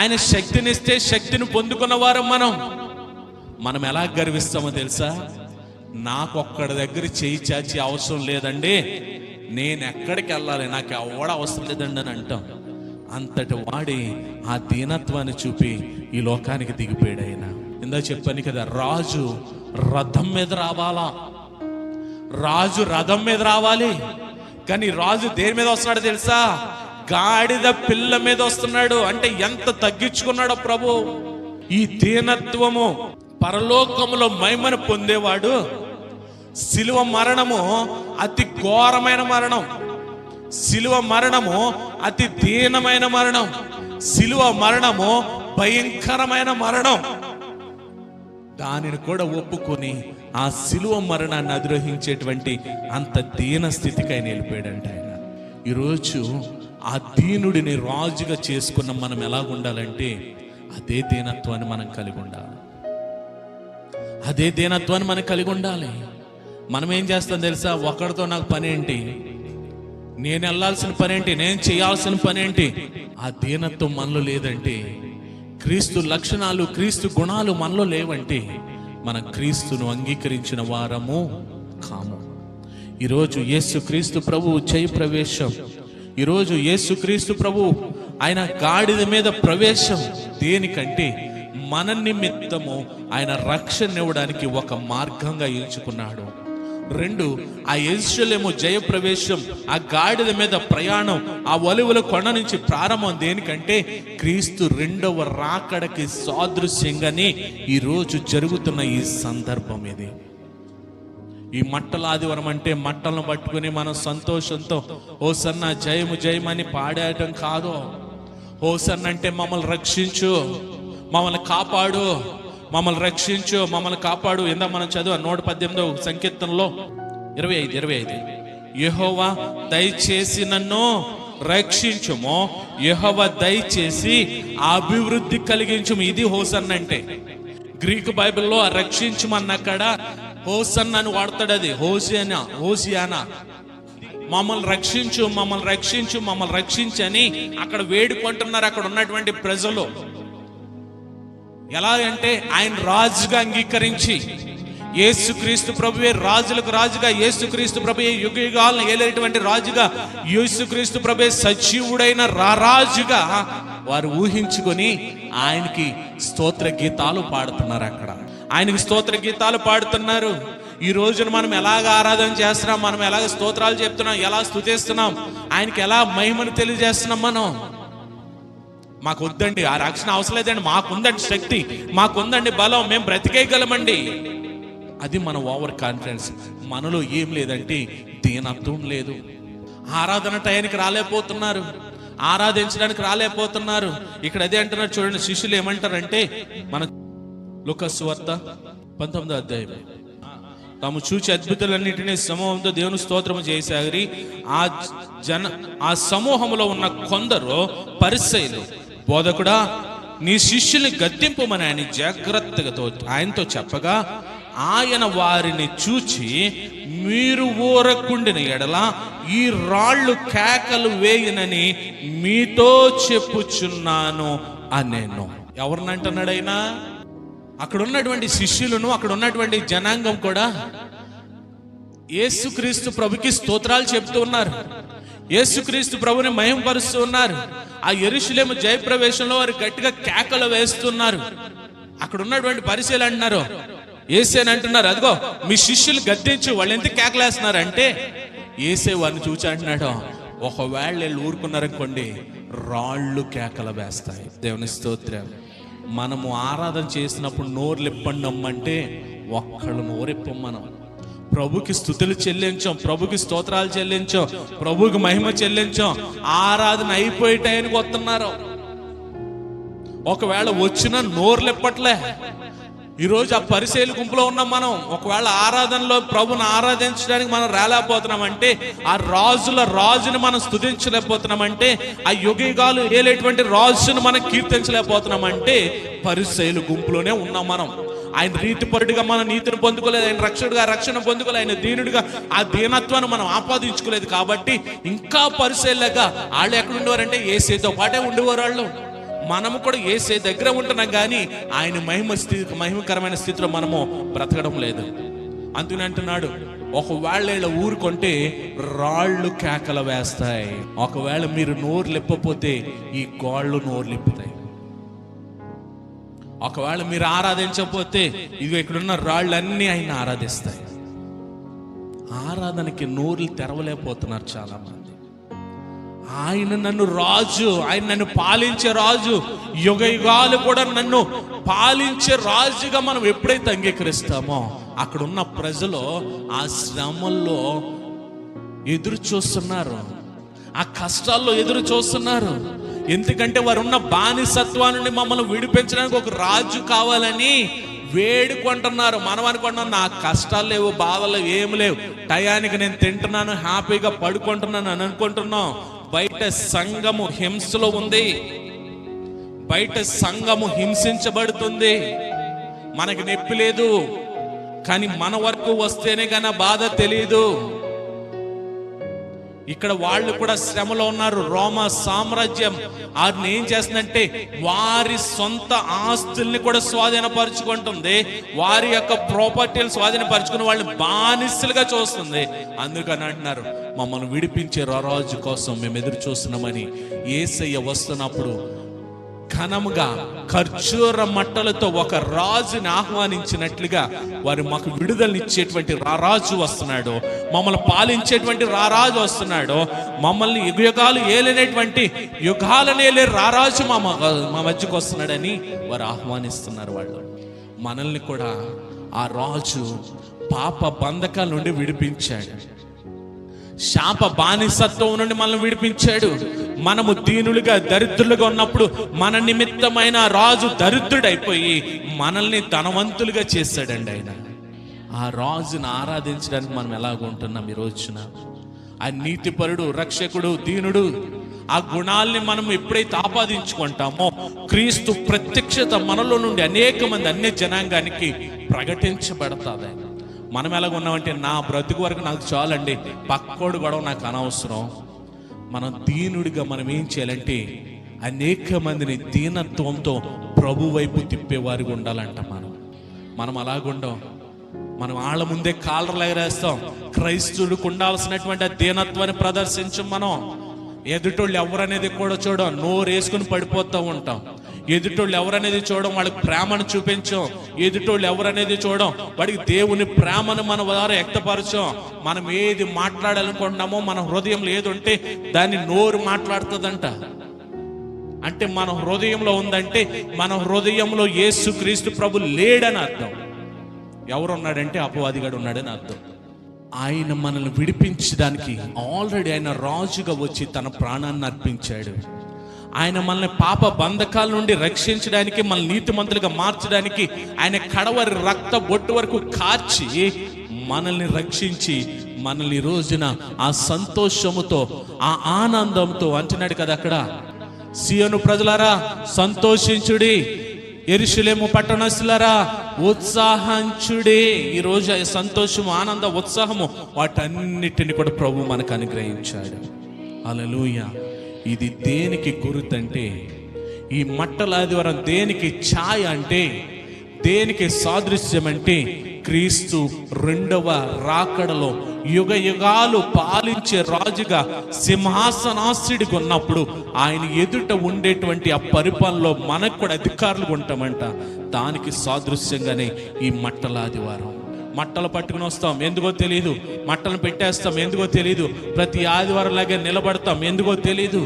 S1: ఆయన శక్తినిస్తే శక్తిని పొందుకున్న వారం మనం ఎలా గర్విస్తామో తెలుసా? నాకొక్కడి దగ్గర చేయి చాచి అవసరం లేదండి, నేను ఎక్కడికి వెళ్ళాలి, నాకు ఎవడ అవసరం లేదండి అని అంటాం. అంతటి వాడి ఆ దీనత్వాన్ని చూపి ఈ లోకానికి దిగిపోయాడు. ఆయన ఇందా చెప్పాను కదా, రాజు రథం మీద రావాలా, రాజు రథం మీద రావాలి. కానీ రాజు దేని మీద వస్తున్నాడు తెలుసా? గాడిద పిల్ల మీద వస్తున్నాడు. అంటే ఎంత తగ్గించుకున్నాడో ప్రభు. ఈ దీనత్వము పరలోకములో మహిమను పొందేవాడు. శిలువ మరణము అతి ఘోరమైన మరణం, శిలువ మరణము అతి దీనమైన మరణం, శిలువ మరణము భయంకరమైన మరణం. దానిని కూడా ఒప్పుకొని ఆ శిలువ మరణాన్ని అధిరోహించేటువంటి అంత దీన స్థితికి ఆయన వెళ్ళిపోయాడంట. ఆయన ఈరోజు ఆ దీనుడిని రాజుగా చేసుకున్న మనం ఎలా ఉండాలంటే అదే దీనత్వాన్ని మనం కలిగి ఉండాలి. అదే దీనత్వాన్ని మనం కలిగి ఉండాలి. మనం ఏం చేస్తాం తెలుసా? ఒకరితో నాకు పని ఏంటి, నేను వెళ్ళాల్సిన పని ఏంటి, నేను చేయాల్సిన పని ఏంటి? ఆ దీనత్వం మనలో లేదంటే, క్రీస్తు లక్షణాలు క్రీస్తు గుణాలు మనలో లేవంటే మనం క్రీస్తును అంగీకరించిన వారము కాము. ఈరోజు యేసుక్రీస్తు ప్రభువు జయ ప్రవేశం, ఈరోజు యేసుక్రీస్తు ప్రభువు ఆయన గాడిద మీద ప్రవేశం దేనికంటే మన నిమిత్తము ఆయన రక్షణ ఇవ్వడానికి ఒక మార్గంగా ఎంచుకున్నాడు. 2, ఆ యెరూషలేము జయ ప్రవేశం, ఆ గాడిద మీద ప్రయాణం, ఆ ఒలీవల కొండ నుంచి ప్రారంభం దేనికంటే క్రీస్తు 2వ రాకడకి సాదృశ్యంగానే ఈరోజు జరుగుతున్న ఈ సందర్భం ఇది. ఈ మట్టల ఆదివారం అంటే మట్టలను పట్టుకుని మనం సంతోషంతో హోసన్నా జయము జయమని పాడేయటం కాదు. హోసన్నా అంటే మమ్మల్ని రక్షించు, మమ్మల్ని కాపాడు, మమ్మల్ని రక్షించు, మమ్మల్ని కాపాడు. ఇందా మనం చదువు 118వ సంకీర్తనలో 25 యెహోవా దయచేసి నన్ను రక్షించుము, యెహోవా దయచేసి అభివృద్ధి కలిగించుము. ఇది హోసన్నా అంటే. గ్రీకు బైబిల్లో రక్షించుమన్నక్కడ హోసన్నాను వాడతాడు. అది హోసియానా. మమ్మల్ని రక్షించు, మమ్మల్ని రక్షించు, మమ్మల్ని రక్షించని అక్కడ వేడుకుంటున్నారు అక్కడ ఉన్నటువంటి ప్రజలు. ఎలా అంటే ఆయన రాజుగా అంగీకరించి, యేసుక్రీస్తు ప్రభువే రాజులకు రాజుగా, యేసుక్రీస్తు ప్రభువే యుగయుగాలను ఏలేటువంటి రాజుగా, యేసుక్రీస్తు ప్రభువే సజీవుడైన రారాజుగా వారు ఊహించుకొని ఆయనకి స్తోత్ర గీతాలు పాడుతున్నారు. అక్కడ ఆయనకి స్తోత్ర గీతాలు పాడుతున్నారు. ఈ రోజున మనం ఎలాగ ఆరాధన చేస్తున్నాం, మనం ఎలాగ స్తోత్రాలు చెప్తున్నాం, ఎలా స్తుతిస్తున్నాం, ఆయనకి ఎలా మహిమను తెలియజేస్తున్నాం. మనం మాకు వద్దండి ఆ రక్షణ అవసరం లేదండి, మాకుందండి శక్తి, మాకుందండి బలం, మేము బ్రతికేయగలమండి. అది మన ఓవర్ కాన్ఫిడెన్స్. మనలో ఏం లేదంటే దీనత్వం లేదు. ఆరాధన టయానికి రాలేకపోతున్నారు, ఆరాధించడానికి రాలేకపోతున్నారు. ఇక్కడ అదే అంటున్నారు చూడండి, శిష్యులు ఏమంటారంటే, మన లూకా సువార్త 19వ అధ్యాయం, తాము చూచి అద్భుతాలన్నింటినీ సమూహంతో దేవుని స్తోత్రము చేసారి. ఆ సమూహంలో ఉన్న కొందరు పరిసయ్యులు, బోధకుడా నీ శిష్యుల్ని గద్దింపమని ఆయన జాగ్రత్తగా ఆయనతో చెప్పగా, ఆయన వారిని చూచి, మీరు ఊరకుండిన ఎడల ఈ రాళ్ళు కేకలు వేయనని మీతో చెప్పుచున్నాను అనేను. ఎవరినంటున్నాడైనా? అక్కడ ఉన్నటువంటి శిష్యులను, అక్కడ ఉన్నటువంటి జనాంగం కూడా యేసుక్రీస్తు ప్రభుకి స్తోత్రాలు చెప్తూ ఉన్నారు, యేసుక్రీస్తు ప్రభుని మహిమపరుస్తూ ఉన్నారు. ఆ యెరూషలేము జయప్రవేశంలో వారు గట్టిగా కేకలు వేస్తున్నారు. అక్కడ ఉన్నటువంటి పరిశీలు అంటున్నారు, యేసేని అంటున్నారు, అదిగో మీ శిష్యులు గద్దించు, వాళ్ళు ఎంత కేకలేస్తున్నారు అంటే, యేసే వారిని చూచి అంటున్నాడు, ఒకవేళ వీళ్ళు ఊరుకున్నారనుకోండి రాళ్ళు కేకలు వేస్తాయి. దేవుని స్తోత్రం. మనము ఆరాధన చేసినప్పుడు నోరులు ఇప్పండమ్మంటే ఒక్కళ్ళు నోరెప్పం. మనం ప్రభుకి స్తుతులు చెల్లించాం, ప్రభుకి స్తోత్రాలు చెల్లించాం, ప్రభుకి మహిమ చెల్లించాం. ఆరాధన అయిపోయే టైంకి వస్తున్నారు. ఒకవేళ వచ్చిన నోరులు ఇప్పట్లే. ఈరోజు ఆ పరిశీలి గుంపులో ఉన్నాం మనం. ఒకవేళ ఆరాధనలో ప్రభుని ఆరాధించడానికి మనం రాలేకపోతున్నామంటే, ఆ రాజుని మనం స్తుతించలేకపోతున్నామంటే, ఆ యుగయుగాలు ఏలేటువంటి రాజును మనం కీర్తించలేకపోతున్నామంటే పరిశీలి గుంపులోనే ఉన్నాం మనం. ఆయన రీతిపరుడిగా మన నీతిని పొందుకోలేదు, ఆయన రక్షకుడిగా రక్షణ పొందుకోలేదు, ఆయన దీనుడిగా ఆ దీనత్వాన్ని మనం ఆపాదించుకోలేదు. కాబట్టి ఇంకా పరిశీలిగా వాళ్ళు ఎక్కడ ఉండేవారంటే యేసేతో పాటే ఉండేవారు వాళ్ళు. మనము కూడా యేసే దగ్గర ఉంటున్నాం, కానీ ఆయన మహిమకరమైన స్థితిలో మనము బ్రతకడం లేదు. అందుకని అంటున్నాడు, ఒకవేళ ఊరుకుంటే రాళ్ళు కేకలు వేస్తాయి. ఒకవేళ మీరు నోరు లేకపోతే ఈ గోళ్ళు నోరు లేపుతాయి. ఒకవేళ మీరు ఆరాధించకపోతే ఇదిగో ఇక్కడున్న రాళ్ళన్నీ ఆయన ఆరాధిస్తాయి. ఆరాధనకి నోరులు తెరవలేకపోతున్నారు చాలా మంది. ఆయన నన్ను రాజు, ఆయన నన్ను పాలించే రాజు, యుగయుగాలు కూడా నన్ను పాలించే రాజుగా మనం ఎప్పుడైతే అంగీకరిస్తామో, అక్కడ ఉన్న ప్రజలు ఆ శ్రమల్లో ఎదురు చూస్తున్నారు, ఆ కష్టాల్లో ఎదురు చూస్తున్నారు. ఎందుకంటే వారు ఉన్న బానిసత్వం నుండి మమ్మల్ని విడిపించడానికి ఒక రాజు కావాలని వేడుకుంటున్నారు. మనం అనుకుంటున్నాం, నా కష్టాలు లేవు, బాధలు ఏమి లేవు, టయానికి నేను తింటున్నాను, హ్యాపీగా పడుకుంటున్నాను అని అనుకుంటున్నాం. బయట సంఘము హింసలో ఉంది, బయట సంఘము హింసించబడుతుంది. మనకి నొప్పి లేదు, కానీ మన వరకు వస్తేనే కానీ బాధ తెలియదు. ఇక్కడ వాళ్ళు కూడా శ్రమలో ఉన్నారు. రోమా సామ్రాజ్యం వారిని ఏం చేస్తుందంటే వారి సొంత ఆస్తుల్ని కూడా స్వాధీనపరుచుకుంటుంది, వారి యొక్క ప్రాపర్టీలు స్వాధీనపరుచుకుని వాళ్ళని బానిసలుగా చూస్తుంది. అందుకని అంటున్నారు, మమ్మల్ని విడిపించే రారాజు కోసం మేము ఎదురు చూస్తున్నామని. యేసయ్య వస్తున్నప్పుడు ఘనముగా ఖర్జూర మట్టలతో ఒక రాజుని ఆహ్వానించినట్లుగా వారు మాకు విడుదలనిచ్చేటువంటి రారాజు వస్తున్నాడు, మమ్మల్ని పాలించేటువంటి రారాజు వస్తున్నాడు, మమ్మల్ని యుగాలు ఏలేనటువంటి యుగాలనేలే రారాజు మా మధ్యకు వస్తున్నాడని వారు ఆహ్వానిస్తున్నారు. వాళ్ళు మనల్ని కూడా ఆ రాజు పాప బంధకాల నుండి విడిపించాడు, శాప బానిసత్వం నుండి మనల్ని విడిపించాడు. మనము దీనులుగా దరిద్రులుగా ఉన్నప్పుడు మన నిమిత్తమైన రాజు దరిద్రుడైపోయి మనల్ని ధనవంతులుగా చేశాడండి. ఆయన ఆ రాజును ఆరాధించడానికి మనం ఎలాగుంటున్నాం ఈ రోజున? ఆ నీతిపరుడు, రక్షకుడు, దీనుడు, ఆ గుణాల్ని మనం ఎప్పుడైతే ఆపాదించుకుంటామో క్రీస్తు ప్రత్యక్షత మనలో నుండి అనేక మంది అన్య జనాంగానికి ప్రకటించబడతాది. మనం ఎలాగున్నామంటే నా బ్రతుకు వరకు నాకు చాలండి, పక్కోడు గొడవ నాకు అనవసరం. మనం దీనుడిగా మనం ఏం చేయాలంటే అనేక మందిని దీనత్వంతో ప్రభు వైపు తిప్పేవారిగా ఉండాలంట. మనం అలాగుండం. మనం వాళ్ళ ముందే కాలర్లు ఎగరేస్తాం. క్రైస్తవుడికి ఉండాల్సినటువంటి ఆ దీనత్వాన్ని ప్రదర్శించం. మనం ఎదుటోళ్ళు ఎవరనేది కూడా చూడం, నోరు వేసుకుని పడిపోతూ ఉంటాం. ఎదుటోళ్ళు ఎవరనేది చూడడం, వాళ్ళకి ప్రేమను చూపించం. ఎదుటోళ్ళు ఎవరనేది చూడడం, వాడికి దేవుని ప్రేమను మన ద్వారా వ్యక్తపరచం. మనం ఏది మాట్లాడాలనుకుంటున్నామో మన హృదయంలో ఏది ఉంటే దాన్ని నోరు మాట్లాడుతుందంట. అంటే మన హృదయంలో ఉందంటే మన హృదయంలో యేసుక్రీస్తు ప్రభు లేడని అర్థం. ఎవరున్నాడంటే అపవాదిగాడు ఉన్నాడని అర్థం. ఆయన మనల్ని విడిపించడానికి ఆల్రెడీ ఆయన రాజుగా వచ్చి తన ప్రాణాన్ని అర్పించాడు. ఆయన మనల్ని పాప బంధకాల నుండి రక్షించడానికి, మనల్ని నీతిమంతులుగా మార్చడానికి ఆయన కడవరి రక్త బొట్టు వరకు కార్చి మనల్ని రక్షించి మనల్ని రోజున ఆ సంతోషముతో, ఆ ఆనందంతో అంటున్నాడు కదా అక్కడ, సియోను ప్రజలారా సంతోషించుడి, యెరూషలేము పట్టణస్తులారా ఉత్సాహించుడి. ఈ రోజు సంతోషము, ఆనంద, ఉత్సాహము వాటన్నిటిని కూడా ప్రభు మనకు అనుగ్రహించాడు. హల్లెలూయా. ఇది దేనికి గుర్తంటే, ఈ మట్టల ఆదివారం దేనికి ఛాయ అంటే, దేనికి సాదృశ్యం అంటే క్రీస్తు రెండవ రాకడలో యుగ యుగాలు పాలించే రాజుగా సింహాసనాసీనుడిగా ఉన్నప్పుడు ఆయన ఎదుట ఉండేటువంటి ఆ పరిపాలనలో మనకు కూడా అధికారులు ఉంటామంట. దానికి సాదృశ్యంగానే ఈ మట్టల ఆదివారం. మట్టలు పట్టుకుని వస్తాం, ఎందుకో తెలియదు. మట్టలు పెట్టేస్తాం, ఎందుకో తెలియదు. ప్రతి ఆదివారం లాగే నిలబడతాం, ఎందుకో తెలియదు.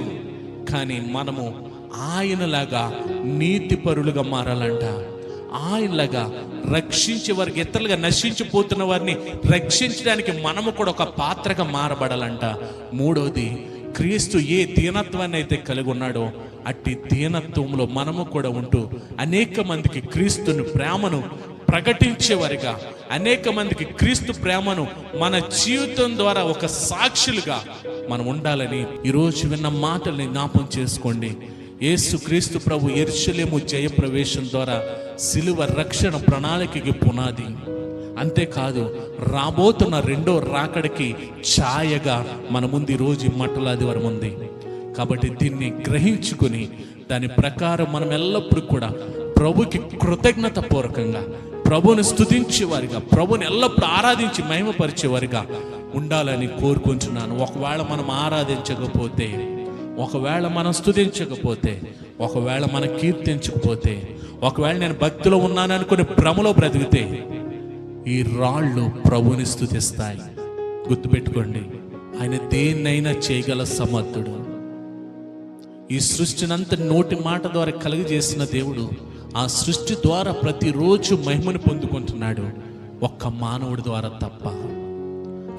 S1: కానీ మనము ఆయనలాగా నీతిపరులుగా మారాలంట. ఆయనలాగా రక్షించే వారికి, ఇతరులుగా నశించిపోతున్న వారిని రక్షించడానికి మనము కూడా ఒక పాత్రగా మారబడాలంట. మూడవది, క్రీస్తు ఏ దీనత్వాన్ని అయితే కలిగి ఉన్నాడో అట్టి దీనత్వంలో మనము కూడా ఉంటూ అనేక మందికి క్రీస్తుని ప్రేమను ప్రకటించేవారిగా, అనేక మందికి క్రీస్తు ప్రేమను మన జీవితం ద్వారా ఒక సాక్షులుగా మనం ఉండాలని ఈరోజు విన్న మాటల్ని జ్ఞాపకం చేసుకోండి. యేసు క్రీస్తు ప్రభు యెరూషలేము జయప్రవేశం ద్వారా సిలువ రక్షణ ప్రణాళికకి పునాది. అంతేకాదు, రాబోతున్న రెండో రాకడికి ఛాయగా మన ముందు ఈరోజు మట్టల ఆదివారం ఉంది. కాబట్టి దీన్ని గ్రహించుకుని దాని ప్రకారం మనం ఎల్లప్పుడూ కూడా ప్రభుకి కృతజ్ఞత పూర్వకంగా, ప్రభుని స్తుతించేవారిగా, ప్రభుని ఎల్లప్పుడూ ఆరాధించి మహిమపరిచేవారిగా ఉండాలని కోరుకుంటున్నాను. ఒకవేళ మనం ఆరాధించకపోతే, ఒకవేళ మనం స్తుతించకపోతే, ఒకవేళ మనం కీర్తించకపోతే, ఒకవేళ నేను భక్తిలో ఉన్నాను అనుకుని భ్రమలో బ్రతికితే ఈ రాళ్ళు ప్రభుని స్తుతిస్తాయి. గుర్తుపెట్టుకోండి, ఆయన దేన్నైనా చేయగల సమర్థుడు. ఈ సృష్టినంత నోటి మాట ద్వారా కలుగజేసిన దేవుడు ఆ సృష్టి ద్వారా ప్రతిరోజు మహిమను పొందుకుంటున్నాడు, ఒక్క మానవుడి ద్వారా తప్ప.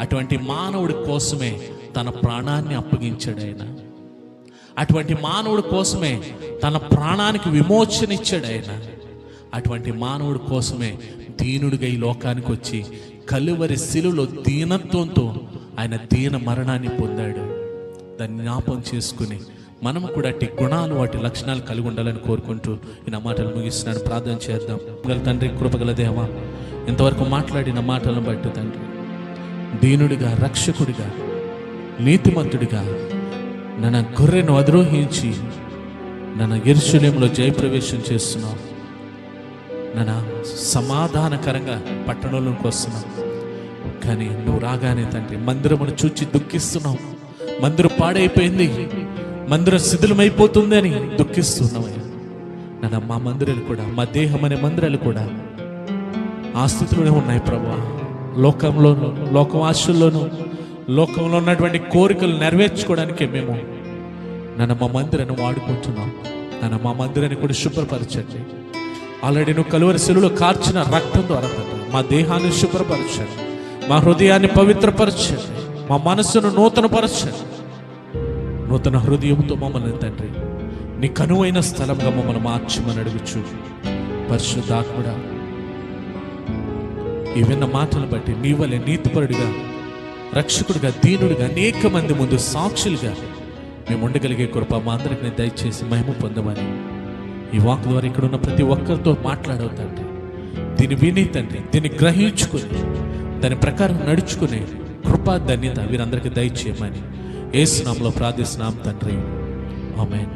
S1: అటువంటి మానవుడి కోసమే తన ప్రాణాన్ని అప్పగించాడు ఆయన. అటువంటి మానవుడి కోసమే తన ప్రాణానికి విమోచన ఇచ్చాడు ఆయన. అటువంటి మానవుడి కోసమే దీనుడిగా ఈ లోకానికి వచ్చి కలువరి శిలువలో దీనత్వంతో ఆయన దీన మరణాన్ని పొందాడు. దాన్ని జ్ఞాపం చేసుకుని మనము కూడా అట్టి గుణాలు, వాటి లక్షణాలు కలిగి ఉండాలని కోరుకుంటూ ఈ నా మాటలు ముగిస్తున్నాను. ప్రార్థన చేద్దాం. గల తండ్రి, కృపగల దేవా, ఇంతవరకు మాట్లాడిన మాటలను బట్టి తండ్రి, దీనుడిగా, రక్షకుడిగా, నీతిమంతుడిగా నన్ను గొర్రెను అద్రోహించి నన్ను యెరూషలేములో జయప్రవేశం చేస్తున్నావు. నన్ను సమాధానకరంగా పట్టణంలోకి వస్తున్నావు. కానీ నువ్వు రాగానే తండ్రి మందిరమును చూచి దుఃఖిస్తున్నావు. మందిరం పాడైపోయింది, మందిరం శిథిలమైపోతుంది అని దుఃఖిస్తున్నావయ్యా. నన్ను మా మందిరాలు కూడా, మా దేహం అనే మందిరాలు కూడా ఆ స్థితిలోనే ఉన్నాయి ప్రభువా. లోకంలోనూ, లోకం ఆశల్లోనూ, లోకంలో ఉన్నటువంటి కోరికలు నెరవేర్చుకోవడానికే మేము నన్ను మా మందిరాన్ని వాడుకుంటున్నాం. నన్ను మా మందిరాన్ని కూడా శుభ్రపరచండి. ఆల్రెడీ నువ్వు కలువరి శిలువలో కార్చిన రక్తం ద్వారా తండ్రి మా దేహాన్ని శుభ్రపరచండి, మా హృదయాన్ని పవిత్రపరచండి, మా మనస్సును నూతనపరచండి. నూతన హృదయంతో మమ్మల్ని తండ్రి నీ కనువైన స్థలంగా మమ్మల్ని మార్చమని అడుగుచు పరిశుద్ధాత్ముడా, ఈ విన్న మాటలు బట్టి నీ వలె నీతిపరుడిగా, రక్షకుడిగా, దీనుడిగా అనేక మంది ముందు సాక్షులుగా మేము ఉండగలిగే కృప మా అందరికి దయచేసి మహిమ పొందమని ఈ వాక్ ద్వారా ఇక్కడ ఉన్న ప్రతి ఒక్కరితో మాట్లాడవు తండ్రి. దీన్ని విని తండ్రి, దీన్ని గ్రహించుకుని దాని ప్రకారం నడుచుకునే కృపా ధన్యత వీరందరికీ దయచేయమని యేసు నామములో ప్రార్థిస్తున్నాం తండ్రి. ఆమేన్.